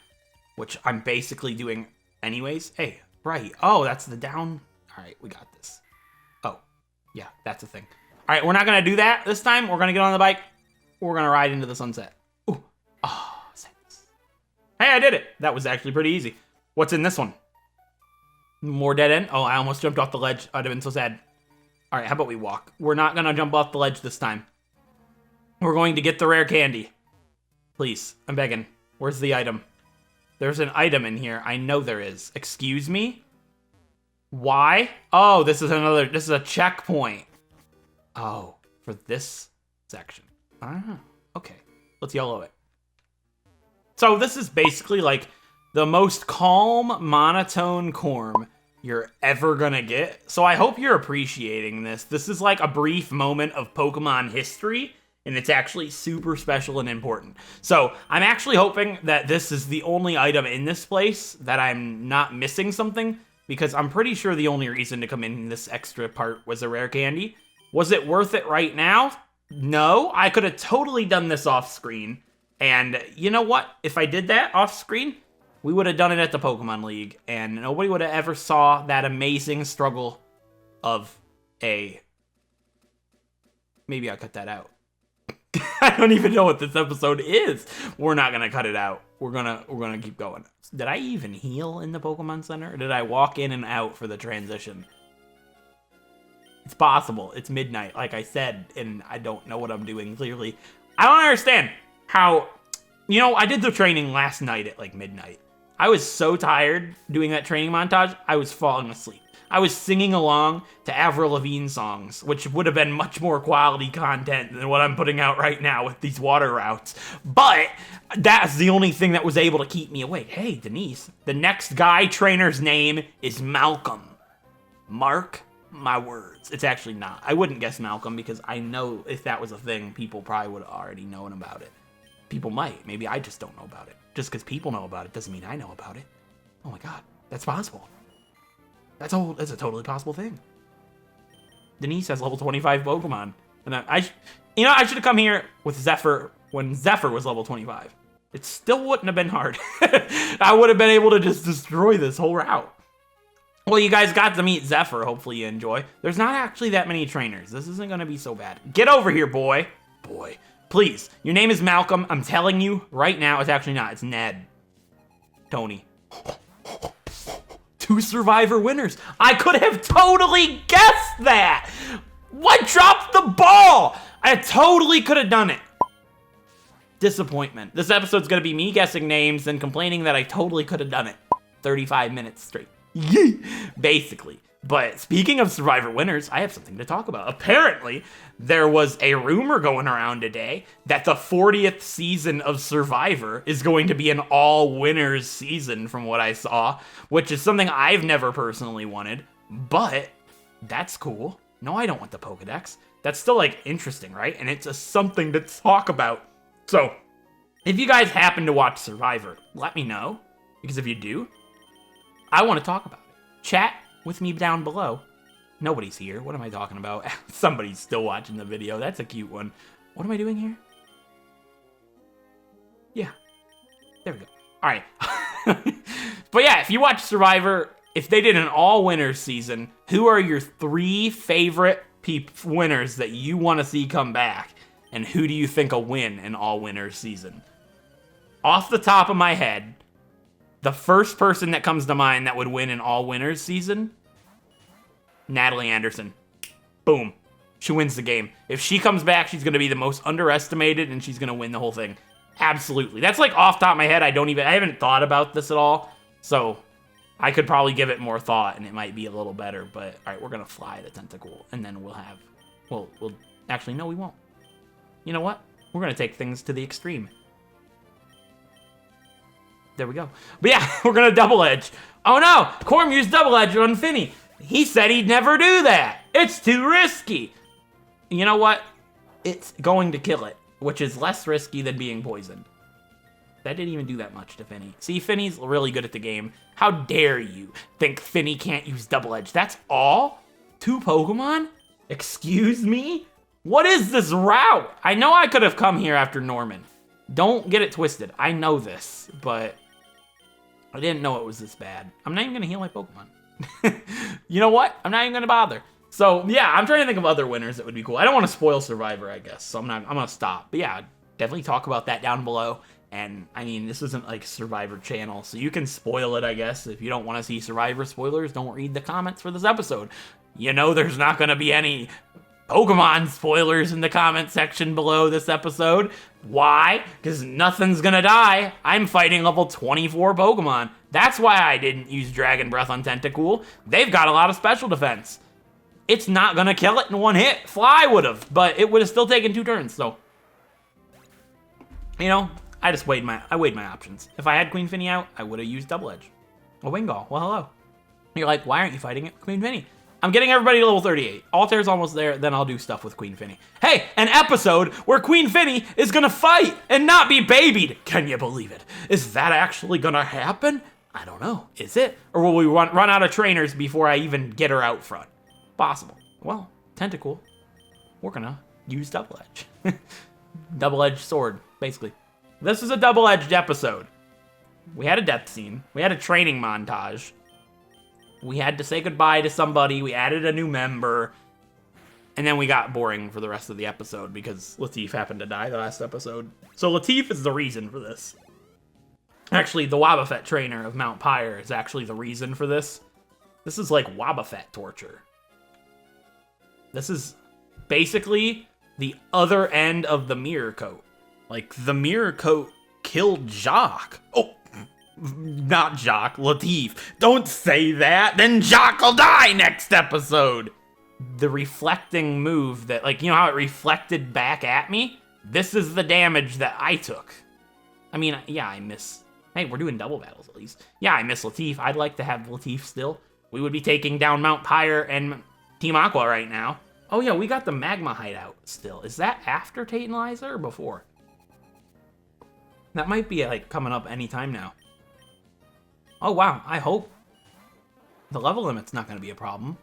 which I'm basically doing anyways. Hey, right. Oh, that's the down... All right, we got this. Oh, yeah, that's a thing. All right, we're not going to do that this time. We're going to get on the bike. We're going to ride into the sunset. Ooh. Oh, sense. Hey, I did it. That was actually pretty easy. What's in this one? More dead end? Oh, I almost jumped off the ledge. I'd have been so sad. All right, how about we walk? We're not going to jump off the ledge this time. We're going to get the rare candy. Please, I'm begging. Where's the item? There's an item in here. I know there is. Excuse me? Why? Oh, this is a checkpoint. Oh, for this section. Okay. Let's yellow it. So this is basically like the most calm, monotone Corm you're ever gonna get. So I hope you're appreciating this. This is like a brief moment of Pokemon history, and it's actually super special and important. So I'm actually hoping that this is the only item in this place, that I'm not missing something, because I'm pretty sure the only reason to come in this extra part was a rare candy. Was it worth it right now? No, I could have totally done this off screen. And you know what? If I did that off screen, we would have done it at the Pokemon League, and nobody would have ever saw that amazing struggle of a... Maybe I'll cut that out. I don't even know what this episode is. We're not gonna cut it out. We're gonna keep going. Did I even heal in the Pokemon Center? Or did I walk in and out for the transition? It's possible. It's midnight, like I said, and I don't know what I'm doing clearly. I don't understand how... You know, I did the training last night at like midnight. I was so tired doing that training montage, I was falling asleep. I was singing along to Avril Lavigne songs, which would have been much more quality content than what I'm putting out right now with these water routes. But that's the only thing that was able to keep me awake. Hey, Denise, the next guy trainer's name is Malcolm. Mark my words. It's actually not. I wouldn't guess Malcolm because I know if that was a thing, people probably would have already known about it. People might. Maybe I just don't know about it. Just because people know about it doesn't mean I know about it. Oh my god, that's possible. That's a totally possible thing. Denise has level 25 Pokemon. And I should have come here with Zephyr when Zephyr was level 25. It still wouldn't have been hard. I would have been able to just destroy this whole route. Well, you guys got to meet Zephyr. Hopefully you enjoy. There's not actually that many trainers. This isn't going to be so bad. Get over here, boy. Boy. Please. Your name is Malcolm. I'm telling you right now. It's actually not. It's Ned. Tony. 2 Survivor winners. I could have totally guessed that. What dropped the ball? I totally could have done it. Disappointment. This episode's going to be me guessing names and complaining that I totally could have done it. 35 minutes straight. Basically. But speaking of Survivor winners, I have something to talk about. Apparently, there was a rumor going around today that the 40th season of Survivor is going to be an all-winners season from what I saw, which is something I've never personally wanted, but that's cool. No, I don't want the Pokedex. That's still, like, interesting, right? And it's something to talk about. So, if you guys happen to watch Survivor, let me know, because if you do, I want to talk about it. Chat with me down below. Nobody's here. What am I talking about? Somebody's still watching the video. That's a cute one. What am I doing here? Yeah. There we go. All right. But yeah, if you watch Survivor, if they did an all-winners season, who are your 3 favorite winners that you want to see come back? And who do you think will win an all-winners season? Off the top of my head, the first person that comes to mind that would win an all-winners season, Natalie Anderson. Boom. She wins the game. If she comes back, she's going to be the most underestimated, and she's going to win the whole thing. Absolutely. That's like off the top of my head. I haven't thought about this at all, so I could probably give it more thought, and it might be a little better, but all right, we're going to fly the tentacle, and then we'll actually, no, we won't. You know what? We're going to take things to the extreme. There we go. But yeah, we're going to double edge. Oh no, Corm used double edge on Finny. He said he'd never do that. It's too risky. You know what? It's going to kill it, which is less risky than being poisoned. That didn't even do that much to Finny. See, Finny's really good at the game. How dare you think Finny can't use double edge? That's all? 2 Pokemon? Excuse me? What is this route? I know I could have come here after Norman. Don't get it twisted. I know this, but I didn't know it was this bad. I'm not even going to heal my Pokemon. You know what? I'm not even going to bother. So, yeah, I'm trying to think of other winners that would be cool. I don't want to spoil Survivor, I guess, so I'm going to stop. But yeah, definitely talk about that down below. And, I mean, this isn't like Survivor channel, so you can spoil it, I guess. If you don't want to see Survivor spoilers, don't read the comments for this episode. You know there's not going to be any Pokemon spoilers in the comment section below this episode. Why? Because nothing's gonna die. I'm fighting level 24 Pokemon. That's why I didn't use Dragon Breath on Tentacool. They've got a lot of special defense. It's not gonna kill it in 1 hit. Fly would've, but it would've still taken 2 turns, so. You know, I weighed my options. If I had Queen Finny out, I would've used Double Edge. A Wingull, well hello. You're like, why aren't you fighting it with Queen Finny? I'm getting everybody to level 38. Altair's almost there, then I'll do stuff with Queen Finny. Hey, an episode where Queen Finny is gonna fight and not be babied. Can you believe it? Is that actually gonna happen? I don't know. Is it? Or will we run out of trainers before I even get her out front? Possible. Well, Tentacool. We're gonna use Double Edge. Double-edged sword, basically. This is a double-edged episode. We had a death scene. We had a training montage. We had to say goodbye to somebody. We added a new member. And then we got boring for the rest of the episode because Latif happened to die the last episode. So Latif is the reason for this. Actually, the Wobbuffet trainer of Mount Pyre is actually the reason for this. This is like Wobbuffet torture. This is basically the other end of the mirror coat. Like, the mirror coat killed Jacques. Oh, Not Jacques, Latif. Don't say that, then Jacques will die next episode. The reflecting move that, like, you know how it reflected back at me? This is the damage that I took. I mean, yeah, I miss... Hey, we're doing double battles at least. Yeah, I miss Latif. I'd like to have Latif still. We would be taking down Mount Pyre and Team Aqua right now. Oh yeah, we got the Magma Hideout still. Is that after Tate and Liza or before? That might be, like, coming up anytime now. Oh wow, I hope. The level limit's not going to be a problem.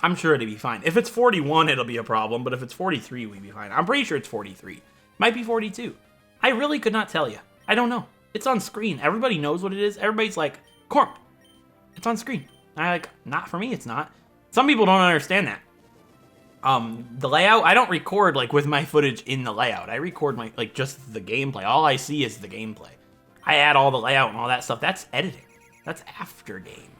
I'm sure it'll be fine. If it's 41, it'll be a problem, but if it's 43, we'd be fine. I'm pretty sure it's 43. Might be 42. I really could not tell you. I don't know. It's on screen. Everybody knows what it is. Everybody's like, Corm, it's on screen. And I'm like, not for me, it's not. Some people don't understand that. The layout, I don't record, like, with my footage in the layout. I record my, like, just the gameplay. All I see is the gameplay. I add all the layout and all that stuff. That's editing. That's after game.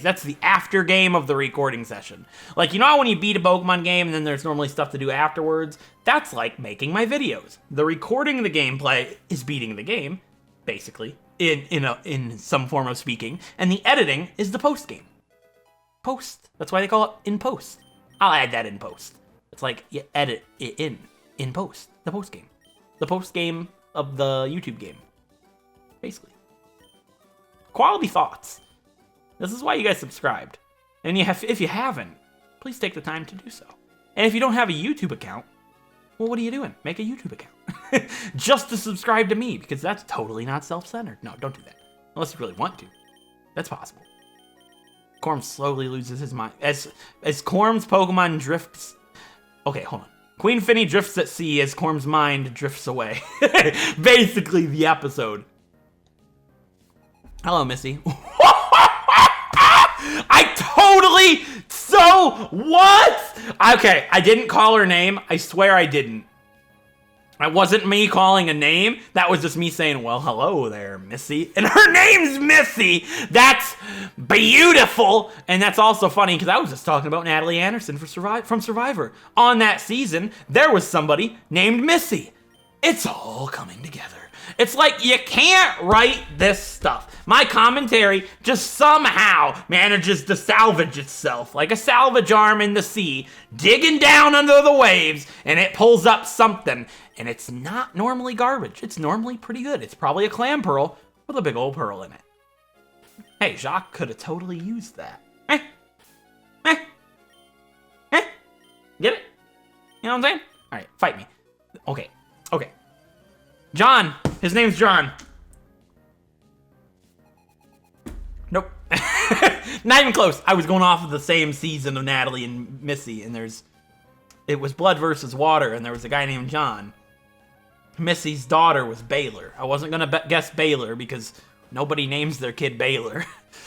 That's the after game of the recording session. Like, you know how when you beat a Pokemon game and then there's normally stuff to do afterwards? That's like making my videos. The recording the gameplay is beating the game, basically, in some form of speaking, and the editing is the post game. Post. That's why they call it in post. I'll add that in post. It's like you edit it in post. The post game. The post game of the YouTube game. Basically. Quality thoughts. This is why you guys subscribed. And if you haven't, please take the time to do so. And if you don't have a YouTube account, well, what are you doing? Make a YouTube account. Just to subscribe to me, because that's totally not self-centered. No, don't do that. Unless you really want to. That's possible. Corm slowly loses his mind. As Corm's Pokemon drifts... Okay, hold on. Queen Finny drifts at sea as Corm's mind drifts away. Basically, the episode. Hello, Missy. What? Okay, I didn't call her name. I swear I didn't. It wasn't me calling a name. That was just me saying, well, hello there, Missy. And her name's Missy. That's beautiful. And that's also funny because I was just talking about Natalie Anderson from Survivor. On that season, there was somebody named Missy. It's all coming together. It's like you can't write this stuff. My commentary just somehow manages to salvage itself like a salvage arm in the sea, digging down under the waves, and it pulls up something. And it's not normally garbage. It's normally pretty good. It's probably a clam pearl with a big old pearl in it. Hey, Jacques could have totally used that. Get it? You know what I'm saying? All right, fight me. Okay. John. His name's John. Nope. Not even close. I was going off of the same season of Natalie and Missy, and it was Blood versus Water, and there was a guy named John. Missy's daughter was Baylor. I wasn't going to guess Baylor because nobody names their kid Baylor.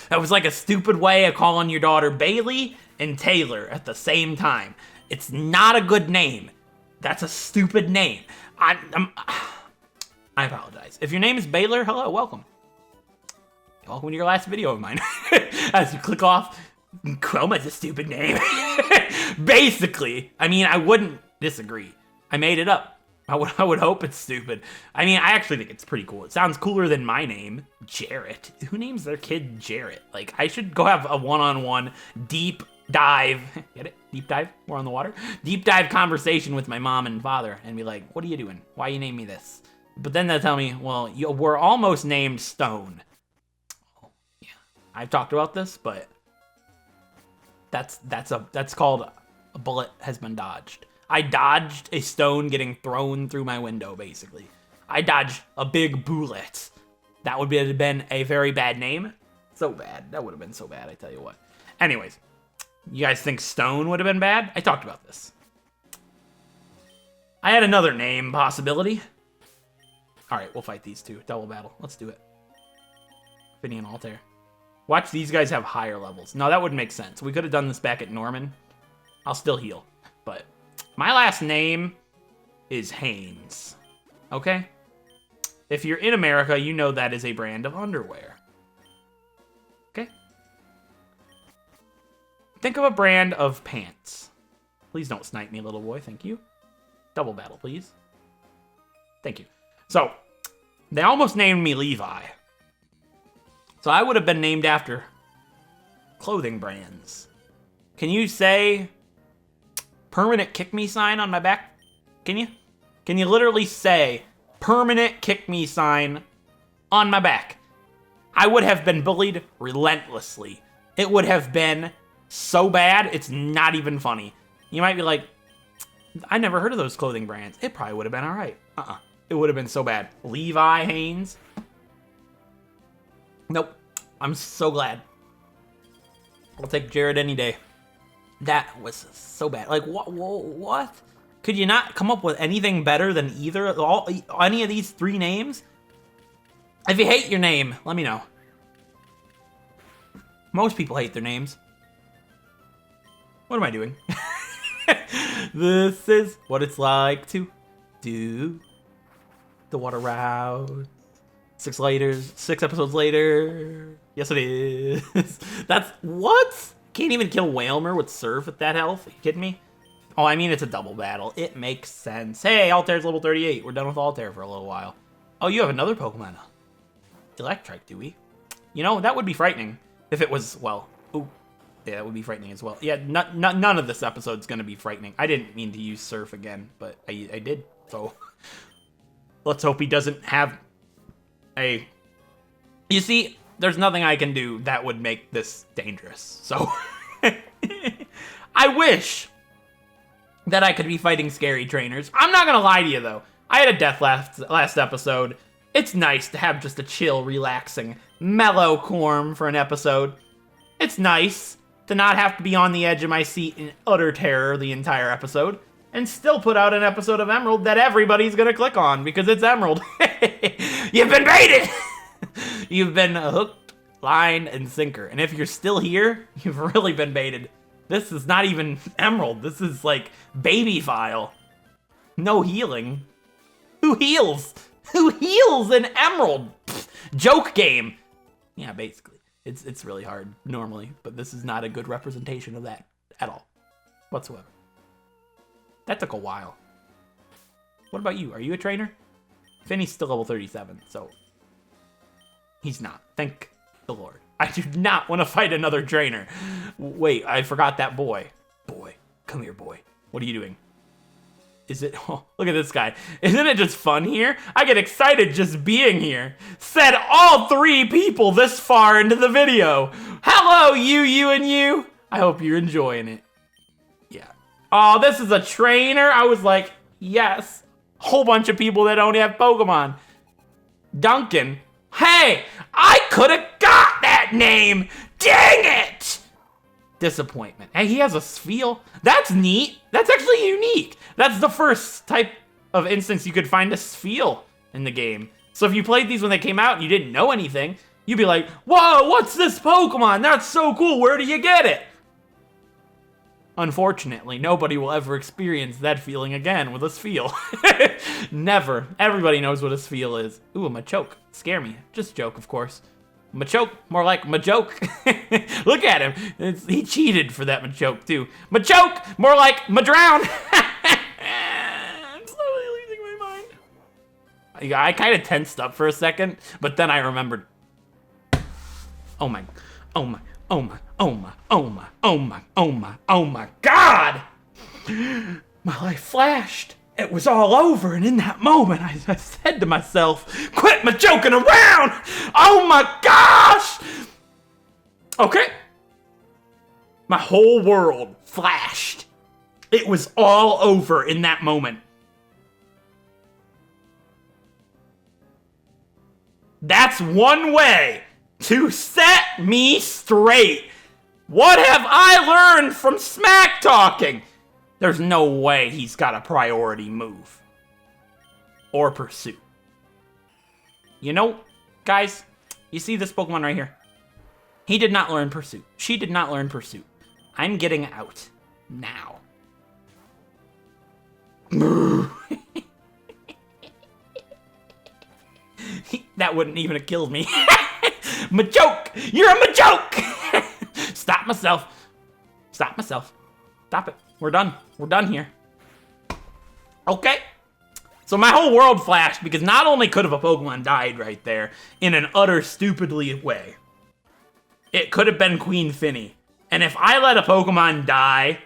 That was like a stupid way of calling your daughter Bailey and Taylor at the same time. It's not a good name. That's a stupid name. I apologize. If your name is Baylor, hello, welcome. Welcome to your last video of mine. As you click off, Chroma's a stupid name. Basically, I mean, I wouldn't disagree. I made it up. I would hope it's stupid. I mean, I actually think it's pretty cool. It sounds cooler than my name, Jarrett. Who names their kid Jarrett? Like, I should go have a one-on-one deep dive. Get it? Deep dive? We're on the water. Deep dive conversation with my mom and father and be like, what are you doing? Why you name me this? But then they'll tell me, well, we're almost named Stone. Oh, yeah. I've talked about this, but that's called a bullet has been dodged. I dodged a stone getting thrown through my window, basically. I dodged a big bullet. That would have been a very bad name. So bad. That would have been so bad, I tell you what. Anyways, you guys think Stone would have been bad? I talked about this. I had another name possibility. All right, we'll fight these two. Double battle. Let's do it. Finny and Altair. Watch these guys have higher levels. No, that wouldn't make sense. We could have done this back at Norman. I'll still heal. But my last name is Haynes. Okay? If you're in America, you know that is a brand of underwear. Okay? Think of a brand of pants. Please don't snipe me, little boy. Thank you. Double battle, please. Thank you. So, they almost named me Levi. So I would have been named after clothing brands. Can you say permanent kick me sign on my back? Can you? Can you literally say permanent kick me sign on my back? I would have been bullied relentlessly. It would have been so bad, it's not even funny. You might be like, I never heard of those clothing brands. It probably would have been all right. It would have been so bad. Levi Hanes. Nope. I'm so glad. I'll take Jared any day. That was so bad. Like, what? Could you not come up with anything better than any of these 3 names? If you hate your name, let me know. Most people hate their names. What am I doing? This is what it's like to do the water route. 6 episodes later. Yes, it is. That's what? Can't even kill Whalmer with Surf at that health? Are you kidding me? Oh, I mean, it's a double battle. It makes sense. Hey, Altair's level 38. We're done with Altair for a little while. Oh, you have another Pokemon. Electric, do we? You know, that would be frightening if it was, well, ooh. Yeah, it would be frightening as well. Yeah, none of this episode's gonna be frightening. I didn't mean to use Surf again, but I did. So let's hope he doesn't have a... You see, there's nothing I can do that would make this dangerous. So I wish that I could be fighting scary trainers. I'm not gonna lie to you though. I had a death last episode. It's nice to have just a chill, relaxing, mellow Corm for an episode. It's nice to not have to be on the edge of my seat in utter terror the entire episode, and still put out an episode of Emerald that everybody's gonna click on because it's Emerald. You've been baited! You've been hooked, line, and sinker. And if you're still here, you've really been baited. This is not even Emerald. This is like baby file. No healing. Who heals? Who heals in Emerald? Pfft, joke game. Yeah, basically. It's really hard normally, but this is not a good representation of that at all, whatsoever. That took a while. What about you? Are you a trainer? Finney's still level 37, so he's not. Thank the Lord. I do not want to fight another trainer. Wait, I forgot that boy. Boy, come here, boy. What are you doing? Is it? Oh, look at this guy. Isn't it just fun here? I get excited just being here. Said all 3 people this far into the video. Hello, you, and you. I hope you're enjoying it. Yeah. Oh, this is a trainer? I was like, yes. Whole bunch of people that don't have Pokemon. Duncan. Hey, I could have got that name. Dang it. Disappointment. Hey, he has a Spheal. That's neat. That's actually unique. That's the first type of instance you could find a Spheal in the game. So if you played these when they came out and you didn't know anything, you'd be like, whoa, what's this Pokemon? That's so cool. Where do you get it? Unfortunately, nobody will ever experience that feeling again with a Spheal. Never. Everybody knows what a Spheal is. Ooh, a Machoke. Scare me. Just joke, of course. Machoke, more like Majoke. Look at him. He cheated for that Machoke, too. Machoke, more like Madrown. I'm slowly losing my mind. I kind of tensed up for a second, but then I remembered. Oh my, oh my, oh my, oh my, oh my, oh my, oh my, oh my God! My life flashed. It was all over, and in that moment, I said to myself, quit my joking around! Oh my gosh! Okay. My whole world flashed. It was all over in that moment. That's one way to set me straight. What have I learned from smack talking? There's no way he's got a priority move. Or pursuit. You know, guys, you see this Pokemon right here? He did not learn pursuit. She did not learn pursuit. I'm getting out. Now. That wouldn't even have killed me. Majoke! You're a Majoke! Stop myself. Stop myself. Stop it. We're done. We're done here. Okay. So my whole world flashed because not only could have a Pokemon died right there in an utter stupidly way, it could have been Queen Finny. And if I let a Pokemon die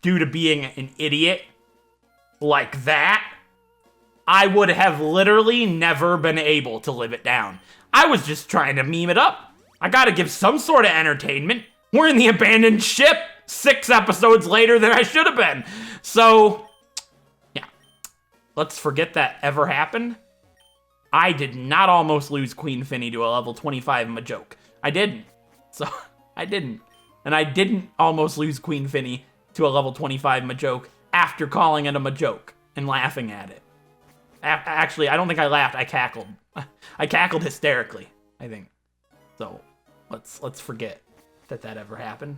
due to being an idiot like that, I would have literally never been able to live it down. I was just trying to meme it up. I gotta give some sort of entertainment. We're in the abandoned ship 6 episodes later than I should have been. So, yeah. Let's forget that ever happened. I did not almost lose Queen Finny to a level 25 Majoke. I didn't. So, I didn't. And I didn't almost lose Queen Finny to a level 25 Majoke after calling it a Majoke and laughing at it. Actually, I don't think I laughed. I cackled. I cackled hysterically, I think. So, let's forget that ever happened,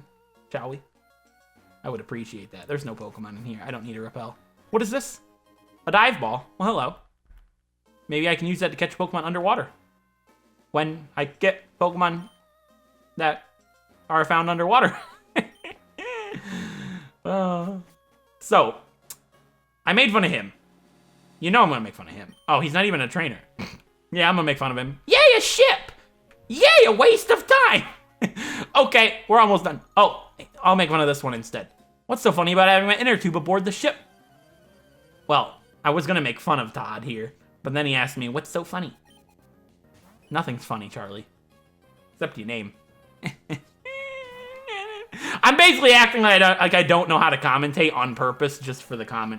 shall we? I would appreciate that. There's no Pokemon in here. I don't need a repel. What is this? A dive ball. Well, hello. Maybe I can use that to catch Pokemon underwater. When I get Pokemon that are found underwater. So, I made fun of him. You know I'm gonna make fun of him. Oh, he's not even a trainer. Yeah, I'm gonna make fun of him. Yay, a ship! Yay, a waste of time! Okay, we're almost done. Oh, I'll make fun of this one instead. What's so funny about having my inner tube aboard the ship? Well, I was gonna make fun of Todd here, but then he asked me, what's so funny? Nothing's funny, Charlie. Except your name. I'm basically acting like I don't know how to commentate on purpose, just for the comedic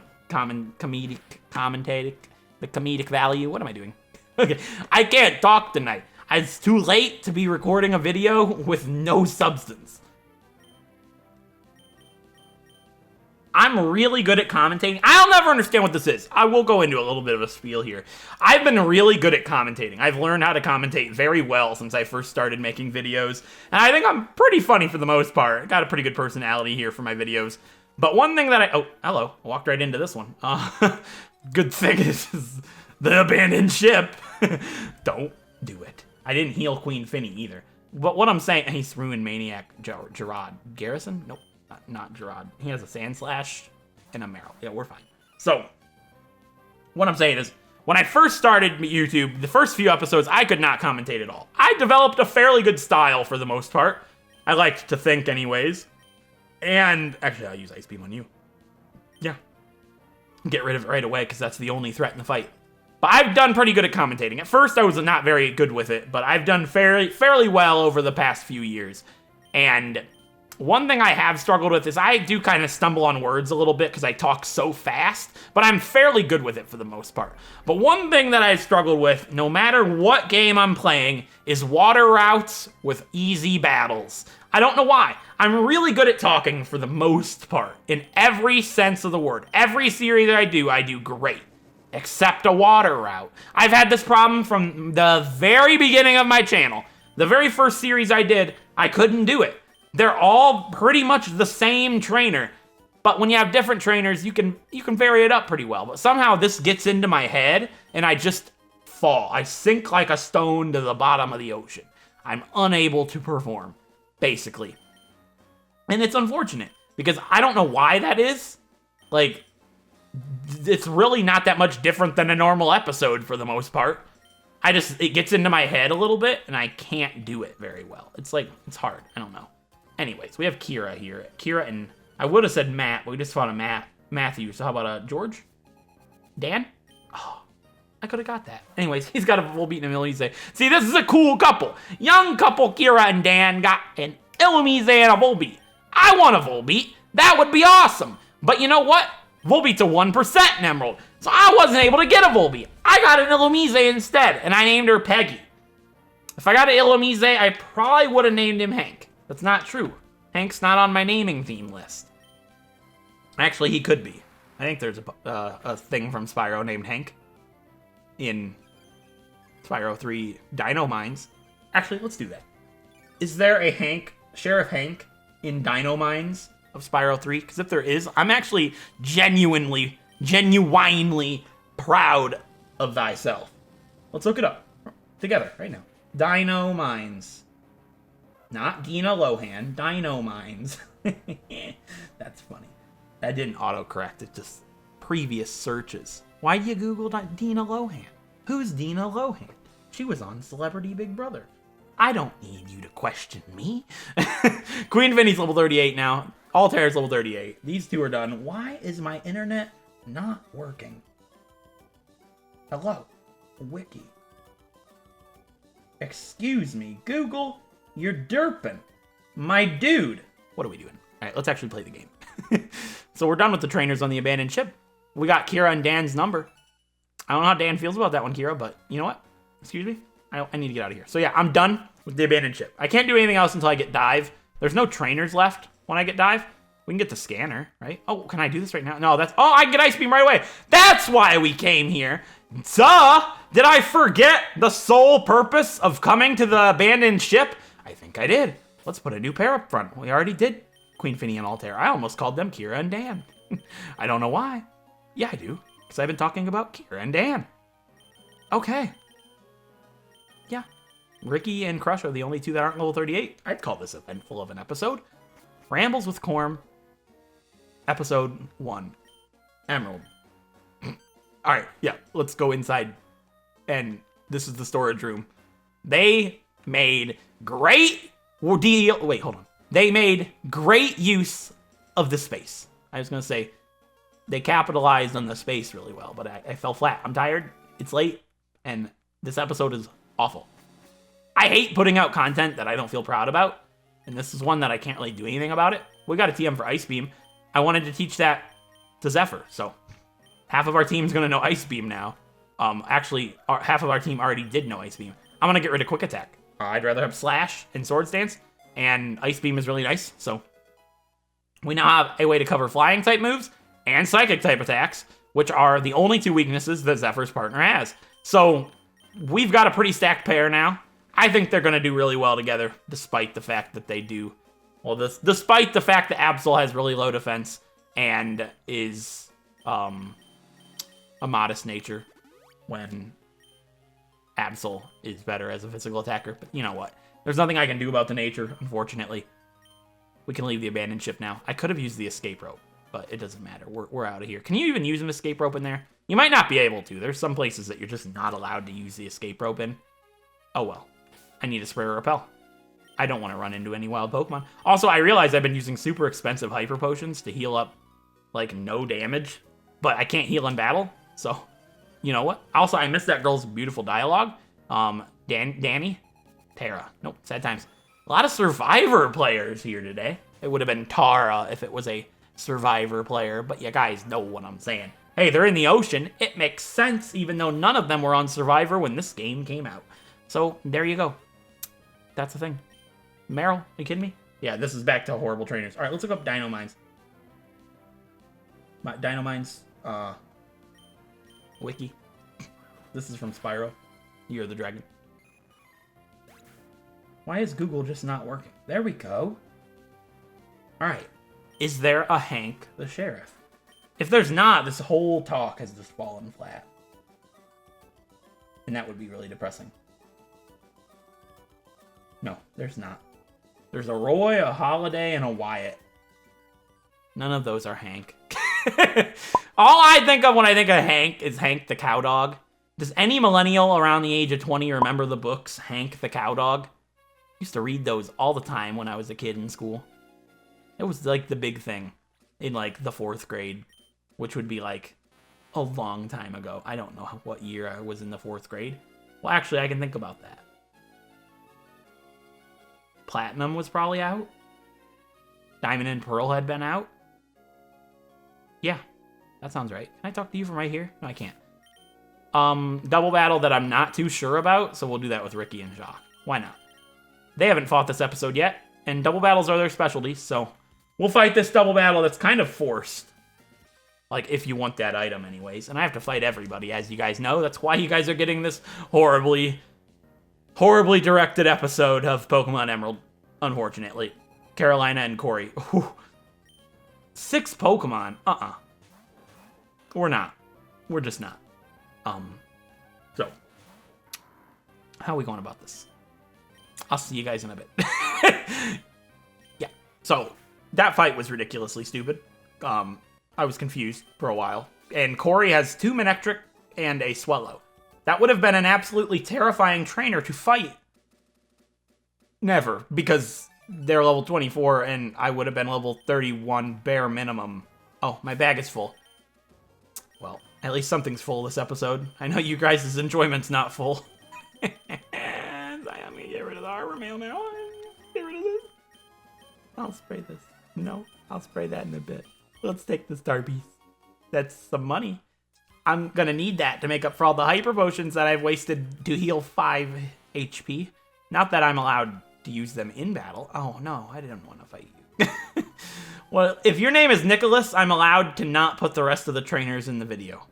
value. What am I doing? Okay, I can't talk tonight. It's too late to be recording a video with no substance. I'm really good at commentating. I'll never understand what this is. I will go into a little bit of a spiel here. I've been really good at commentating. I've learned how to commentate very well since I first started making videos. And I think I'm pretty funny for the most part. I got a pretty good personality here for my videos. But one thing that oh, hello. I walked right into this one. Good thing is the abandoned ship. Don't do it. I didn't heal Queen Finny either. But what I'm saying, he's Ruined Maniac Gerard. Garrison? Nope, not Gerard. He has a Sand Slash and a Marrow. Yeah, we're fine. So, what I'm saying is, when I first started YouTube, the first few episodes, I could not commentate at all. I developed a fairly good style for the most part. I liked to think anyways. And, actually, I'll use Ice Beam on you. Yeah. Get rid of it right away, because that's the only threat in the fight. But I've done pretty good at commentating. At first, I was not very good with it, but I've done fairly well over the past few years. And one thing I have struggled with is I do kind of stumble on words a little bit because I talk so fast, but I'm fairly good with it for the most part. But one thing that I've struggled with, no matter what game I'm playing, is water routes with easy battles. I don't know why. I'm really good at talking for the most part, in every sense of the word. Every series that I do great. Except a water route. I've had this problem from the very beginning of my channel. The very first series I did, I couldn't do it. They're all pretty much the same trainer. But when you have different trainers, you can vary it up pretty well. But somehow this gets into my head, and I just fall. I sink like a stone to the bottom of the ocean. I'm unable to perform, basically. And it's unfortunate, because I don't know why that is. Like, it's really not that much different than a normal episode for the most part. It gets into my head a little bit, and I can't do it very well. It's hard. I don't know. Anyways, we have Kira here. Kira and, I would have said Matt, but we just fought a Matthew. So how about George? Dan? Oh, I could have got that. Anyways, he's got a Volbeat and a Illumise. See, this is a cool couple. Young couple, Kira and Dan, got an Illumise and a Volbeat. I want a Volbeat. That would be awesome. But you know what? Volbeat's a 1% in Emerald, so I wasn't able to get a Volbeat. I got an Illumise instead, and I named her Peggy. If I got an Illumise, I probably would have named him Hank. That's not true. Hank's not on my naming theme list. Actually, he could be. I think there's a thing from Spyro named Hank in Spyro 3 Dino Mines. Actually, let's do that. Is there a Sheriff Hank in Dino Mines of Spyro 3? Because if there is, I'm actually genuinely proud of thyself. Let's look it up together right now. Dino Mines. Not Dina Lohan. Dino Mines. That's funny. That didn't autocorrect. It just previous searches. Why'd you Google Dina Lohan? Who's Dina Lohan? She was on Celebrity Big Brother. I don't need you to question me. Queen Finny's level 38 now. Altair's level 38. These two are done. Why is my internet not working? Hello, Wiki. Excuse me, Google, you're derping. My dude. What are we doing? All right, let's actually play the game. So we're done with the trainers on the abandoned ship. We got Kira and Dan's number. I don't know how Dan feels about that one, Kira, but you know what? Excuse me? I need to get out of here. So yeah, I'm done with the abandoned ship. I can't do anything else until I get dive. There's no trainers left when I get dive. We can get the scanner, right? Oh, can I do this right now? No, that's... Oh, I can get ice beam right away. That's why we came here. Duh! Did I forget the sole purpose of coming to the abandoned ship? I think I did. Let's put a new pair up front. We already did Queen Finny and Altair. I almost called them Kira and Dan. I don't know why. Yeah, I do. Because I've been talking about Kira and Dan. Okay. Yeah. Ricky and Crush are the only two that aren't level 38. I'd call this eventful of an episode. Rambles with Corm. Episode 1. Emerald. Alright, yeah. Let's go inside. And this is the storage room. They made great deal. Wait, hold on. They made great use of the space. I was going to say, they capitalized on the space really well, but I fell flat. I'm tired. It's late. And this episode is awful. I hate putting out content that I don't feel proud about. And this is one that I can't really do anything about it. We got a TM for Ice Beam. I wanted to teach that to Zephyr. So half of our team's going to know Ice Beam now. Actually, half of our team already did know Ice Beam. I'm going to get rid of Quick Attack. I'd rather have Slash and Sword Stance. And Ice Beam is really nice. So we now have a way to cover flying type moves and psychic type attacks, which are the only two weaknesses that Zephyr's partner has. So we've got a pretty stacked pair now. I think they're going to do really well together, despite the fact that they do. Well, despite the fact that Absol has really low defense and is a modest nature, when Absol is better as a physical attacker. But you know what? There's nothing I can do about the nature, unfortunately. We can leave the abandoned ship now. I could have used the escape rope, but it doesn't matter. We're out of here. Can you even use an escape rope in there? You might not be able to. There's some places that you're just not allowed to use the escape rope in. Oh well. I need a spray or repel. I don't want to run into any wild Pokemon. Also, I realize I've been using super expensive hyper potions to heal up, like, no damage. But I can't heal in battle, so you know what? Also, I missed that girl's beautiful dialogue. Danny? Tara. Nope, sad times. A lot of Survivor players here today. It would have been Tara if it was a Survivor player, but you guys know what I'm saying. Hey, they're in the ocean. It makes sense, even though none of them were on Survivor when this game came out. So, there you go. That's the thing. Meryl, are you kidding me? Yeah, this is back to horrible trainers. Alright, let's look up Dino Mines. Dino Mines, wiki. This is from Spyro. You're the dragon. Why is Google just not working? There we go. Alright. Is there a Hank the Sheriff? If there's not, this whole talk has just fallen flat. And that would be really depressing. No, there's not. There's a Roy, a Holiday, and a Wyatt. None of those are Hank. All I think of when I think of Hank is Hank the Cow Dog. Does any millennial around the age of 20 remember the books Hank the Cow Dog? I used to read those all the time when I was a kid in school. It was like the big thing in like the 4th grade, which would be like a long time ago. I don't know what year I was in the 4th grade. Well, actually, I can think about that. Platinum was probably out. Diamond and Pearl had been out. Yeah, that sounds right. Can I talk to you from right here? No, I can't. Double battle that I'm not too sure about, so we'll do that with Ricky and Jacques. Why not? They haven't fought this episode yet, and double battles are their specialty, so we'll fight this double battle that's kind of forced. Like, if you want that item anyways. And I have to fight everybody, as you guys know. That's why you guys are getting this horribly directed episode of Pokemon Emerald, unfortunately. Carolina and Corey. Whew. 6 Pokemon. We're not. We're just not. So, how are we going about this? I'll see you guys in a bit. Yeah. So, that fight was ridiculously stupid. I was confused for a while. And Corey has 2 Manectric and a Swellow. That would have been an absolutely terrifying trainer to fight Never, because they're level 24 and I would have been level 31 bare minimum. Oh, my bag is full. Well, at least something's full this episode. I know you guys' enjoyment's not full. I'm gonna get rid of the armor mail now. Get rid of this. I'll spray this. No, I'll spray that in a bit. Let's take the star piece. That's some money. I'm gonna need that to make up for all the hyper potions that I've wasted to heal 5 HP. Not that I'm allowed to use them in battle. Oh no, I didn't want to fight you. Well, if your name is Nicholas, I'm allowed to not put the rest of the trainers in the video.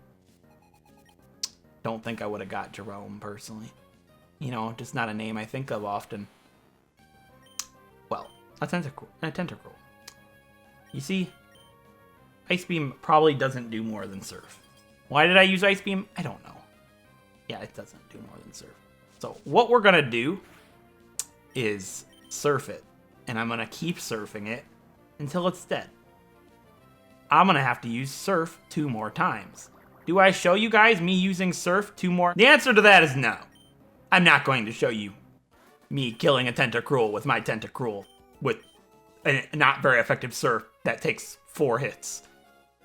Don't think I would have got Jerome personally. You know, just not a name I think of often. Well, a tentacruel. You see, Ice Beam probably doesn't do more than Surf. Why did I use Ice Beam? I don't know. Yeah, it doesn't do more than Surf. So what we're gonna do is Surf it, and I'm gonna keep surfing it until it's dead. I'm gonna have to use Surf 2 more times. Do I show you guys me using Surf 2 more? The answer to that is no. I'm not going to show you me killing a Tentacruel with my Tentacruel with a not very effective Surf that takes 4 hits.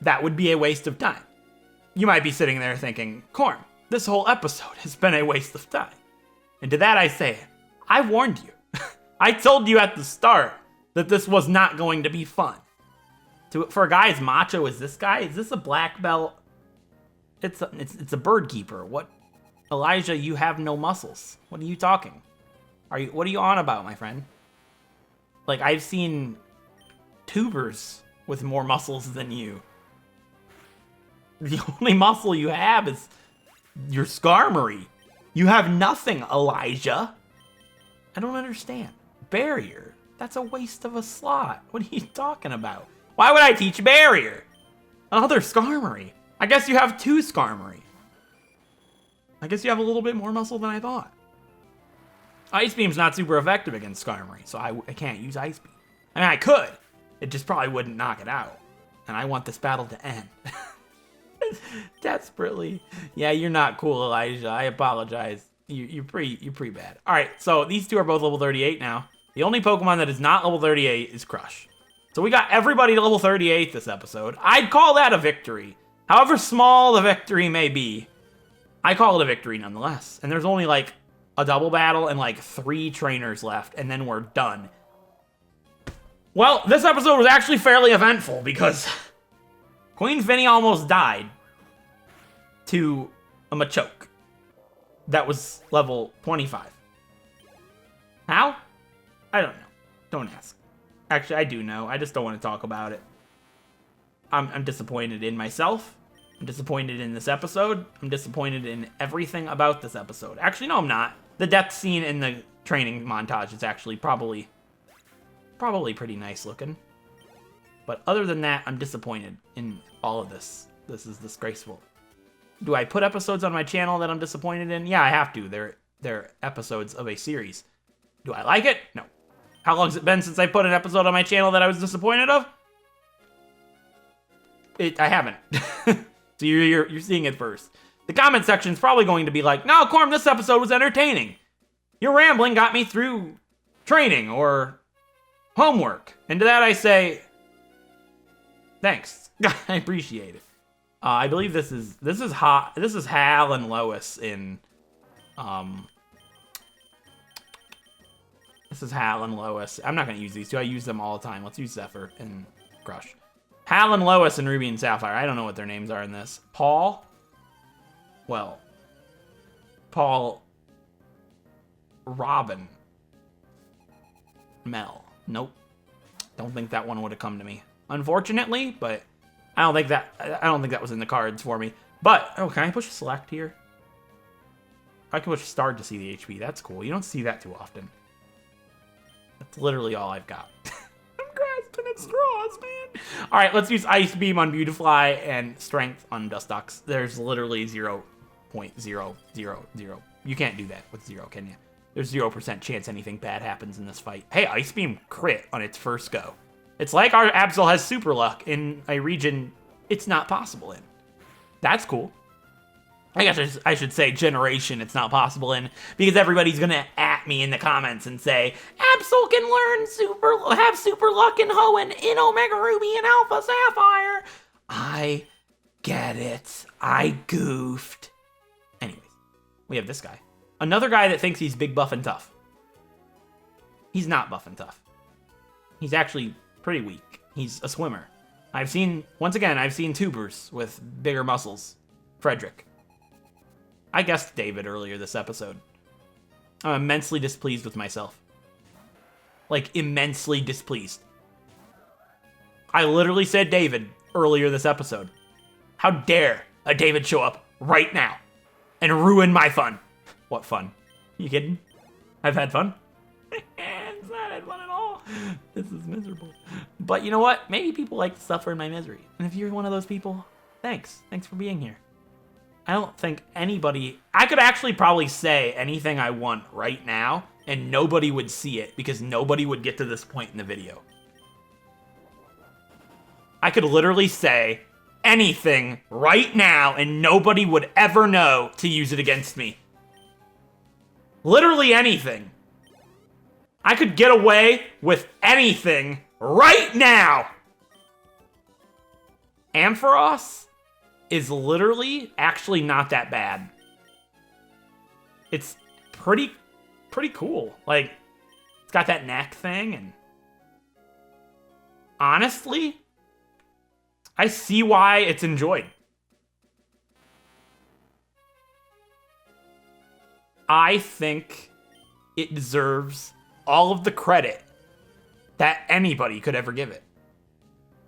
That would be a waste of time. You might be sitting there thinking, Corm, this whole episode has been a waste of time. And to that I say, I warned you. I told you at the start that this was not going to be fun. For a guy as macho as this guy, is this a black belt? It's a bird keeper. What? Elijah, you have no muscles. What are you talking? What are you on about, my friend? Like, I've seen tubers with more muscles than you. The only muscle you have is your skarmory. You have nothing, Elijah. I don't understand. Barrier. That's a waste of a slot. What are you talking about? Why would I teach barrier? Another skarmory. I guess you have 2 skarmory. I guess you have a little bit more muscle than I thought. Ice Beam's not super effective against skarmory, so I can't use Ice Beam. I mean, I could. It just probably wouldn't knock it out. And I want this battle to end. Desperately. Yeah, you're not cool, Elijah. I apologize. You're pretty bad. All right, so these 2 are both level 38 now. The only Pokemon that is not level 38 is Crush. So we got everybody to level 38 this episode. I'd call that a victory. However small the victory may be, I call it a victory nonetheless. And there's only like a double battle and like 3 trainers left, and then we're done. Well, this episode was actually fairly eventful because Queen Finny almost died to a Machoke that was level 25. How? I don't know. Don't ask. Actually, I do know. I just don't want to talk about it. I'm disappointed in myself. I'm disappointed in this episode. I'm disappointed in everything about this episode. Actually, no, I'm not. The death scene in the training montage is actually probably pretty nice looking. But other than that, I'm disappointed in all of this. This is disgraceful. Do I put episodes on my channel that I'm disappointed in? Yeah, I have to. They're episodes of a series. Do I like it? No. How long has it been since I put an episode on my channel that I was disappointed of? I haven't. So you're seeing it first. The comment section's probably going to be like, no, Corm, this episode was entertaining. Your rambling got me through training or homework. And to that I say, thanks. I appreciate it. I believe this is Hal and Lois in this is Hal and Lois. I'm not gonna use these 2. I use them all the time. Let's use Zephyr and Crush. Hal and Lois and Ruby and Sapphire. I don't know what their names are in this. Paul. Well, Paul. Robin. Mel. Nope. Don't think that one would have come to me. Unfortunately, but I don't think that was in the cards for me. But, oh, can I push select here? I can push start to see the HP. That's cool. You don't see that too often. That's literally all I've got. I'm grasping at straws, man. All right, let's use Ice Beam on Beautifly and Strength on Dustox. There's literally 0.000. You can't do that with 0, can you? There's 0% chance anything bad happens in this fight. Hey, Ice Beam crit on its first go. It's like our Absol has super luck in a region it's not possible in. That's cool. I guess I should say generation it's not possible in, because everybody's gonna at me in the comments and say, Absol can have super luck in Hoenn in Omega Ruby and Alpha Sapphire. I get it. I goofed. Anyways, we have this guy. Another guy that thinks he's big, buff, and tough. He's not buff and tough. He's actually pretty weak. He's a swimmer. I've seen tubers with bigger muscles. Frederick. I guessed David earlier this episode. I'm immensely displeased with myself. Like, immensely displeased. I literally said David earlier this episode. How dare a David show up right now and ruin my fun? What fun? You kidding? I've had fun? It's not had fun at all. This is miserable. But you know what? Maybe people like to suffer in my misery. And if you're one of those people, thanks. Thanks for being here. I don't think anybody... I could actually probably say anything I want right now, and nobody would see it, because nobody would get to this point in the video. I could literally say anything right now, and nobody would ever know to use it against me. Literally anything. I could get away with anything right now. Ampharos is literally actually not that bad. It's pretty cool. Like, it's got that neck thing, and honestly, I see why it's enjoyed. I think it deserves all of the credit that anybody could ever give it.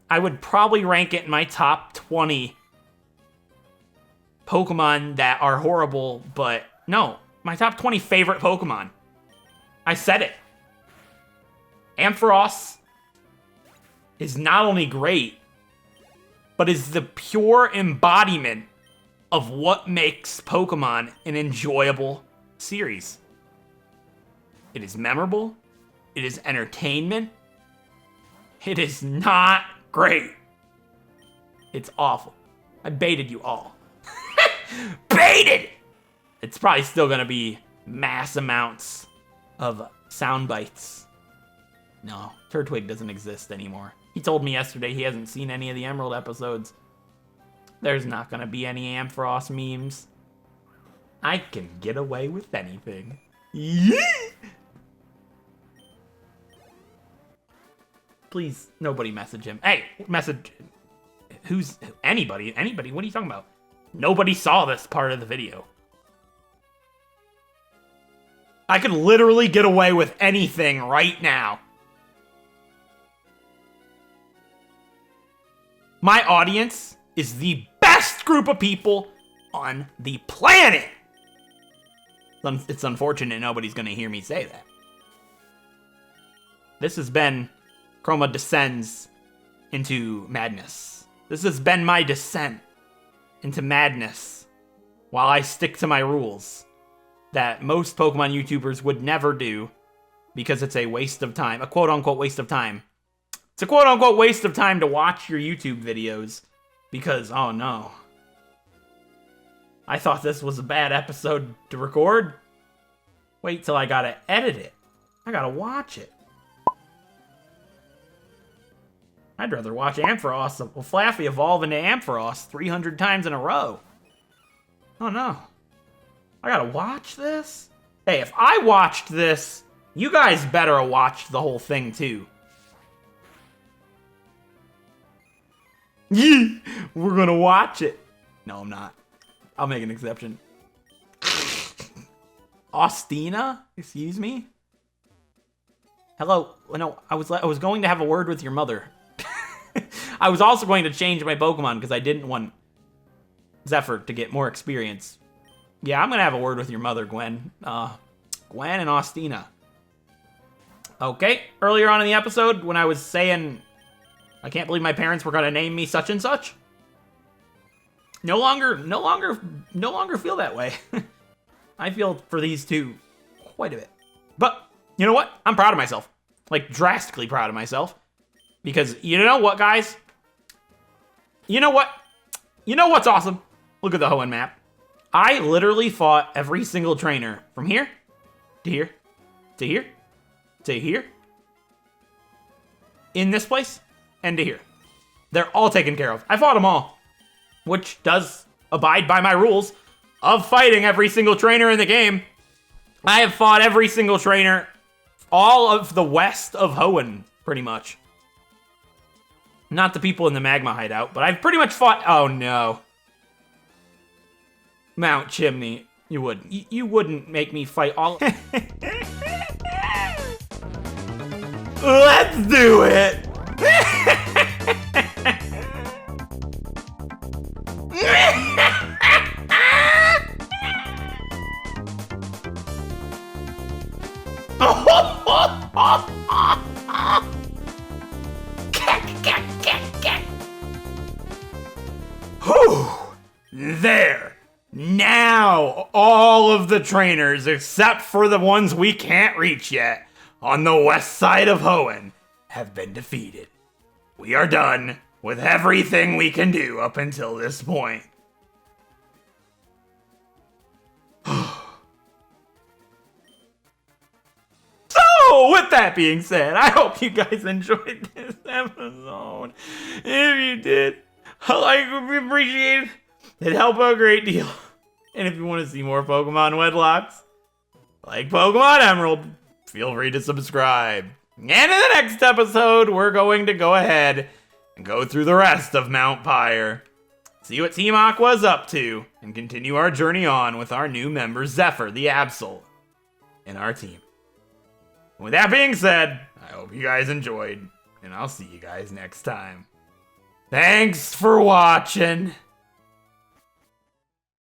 I would probably rank it in my top 20 Pokemon that are horrible, but no, my top 20 favorite Pokemon. I said it. Ampharos is not only great, but is the pure embodiment of what makes Pokemon an enjoyable series. It is memorable. It is entertainment. It is not great. It's awful. I baited you all. Baited! It's probably still gonna be mass amounts of sound bites. No, Turtwig doesn't exist anymore. He told me yesterday he hasn't seen any of the Emerald episodes. There's not gonna be any Ampharos memes. I can get away with anything. Yeah! Please, nobody message him. Hey, message... Who's... Anybody? Anybody? What are you talking about? Nobody saw this part of the video. I could literally get away with anything right now. My audience is the best group of people on the planet. It's unfortunate nobody's going to hear me say that. This has been Kroma Descends into Madness. This has been my descent into madness while I stick to my rules that most Pokemon YouTubers would never do because it's a waste of time. A quote-unquote waste of time. It's a quote-unquote waste of time to watch your YouTube videos because, oh no. I thought this was a bad episode to record. Wait till I gotta edit it. I gotta watch it. I'd rather watch Ampharos, well, Flaffy evolve into Ampharos 300 times in a row. Oh no. I gotta watch this? Hey, if I watched this, you guys better have watched the whole thing too. Yeah, we're gonna watch it. No, I'm not. I'll make an exception. Austina? Excuse me? Hello? No, I was going to have a word with your mother. I was also going to change my Pokemon because I didn't want Zephyr to get more experience. Yeah, I'm going to have a word with your mother, Gwen. Gwen and Austina. Okay, earlier on in the episode when I was saying I can't believe my parents were going to name me such and such. No longer feel that way. I feel for these two quite a bit. But you know what? I'm proud of myself. Like, drastically proud of myself. Because you know what, guys? You know what? You know what's awesome? Look at the Hoenn map. I literally fought every single trainer from here to here to here to here in this place and to here. They're all taken care of. I fought them all, which does abide by my rules of fighting every single trainer in the game. I have fought every single trainer, all of the west of Hoenn, pretty much. Not the people in the magma hideout, but I've pretty much fought... Oh, no. Mount Chimney. You wouldn't. You wouldn't make me fight all... Let's do it! There. Now, all of the trainers, except for the ones we can't reach yet, on the west side of Hoenn, have been defeated. We are done with everything we can do up until this point. So, with that being said, I hope you guys enjoyed this episode. If you did, a like would be appreciated. It'd help a great deal. And if you want to see more Pokemon Wedlocks, like Pokemon Emerald, feel free to subscribe. And in the next episode, we're going to go ahead and go through the rest of Mount Pyre, see what Team Aqua's up to, and continue our journey on with our new member, Zephyr, the Absol, in our team. With that being said, I hope you guys enjoyed, and I'll see you guys next time. Thanks for watching.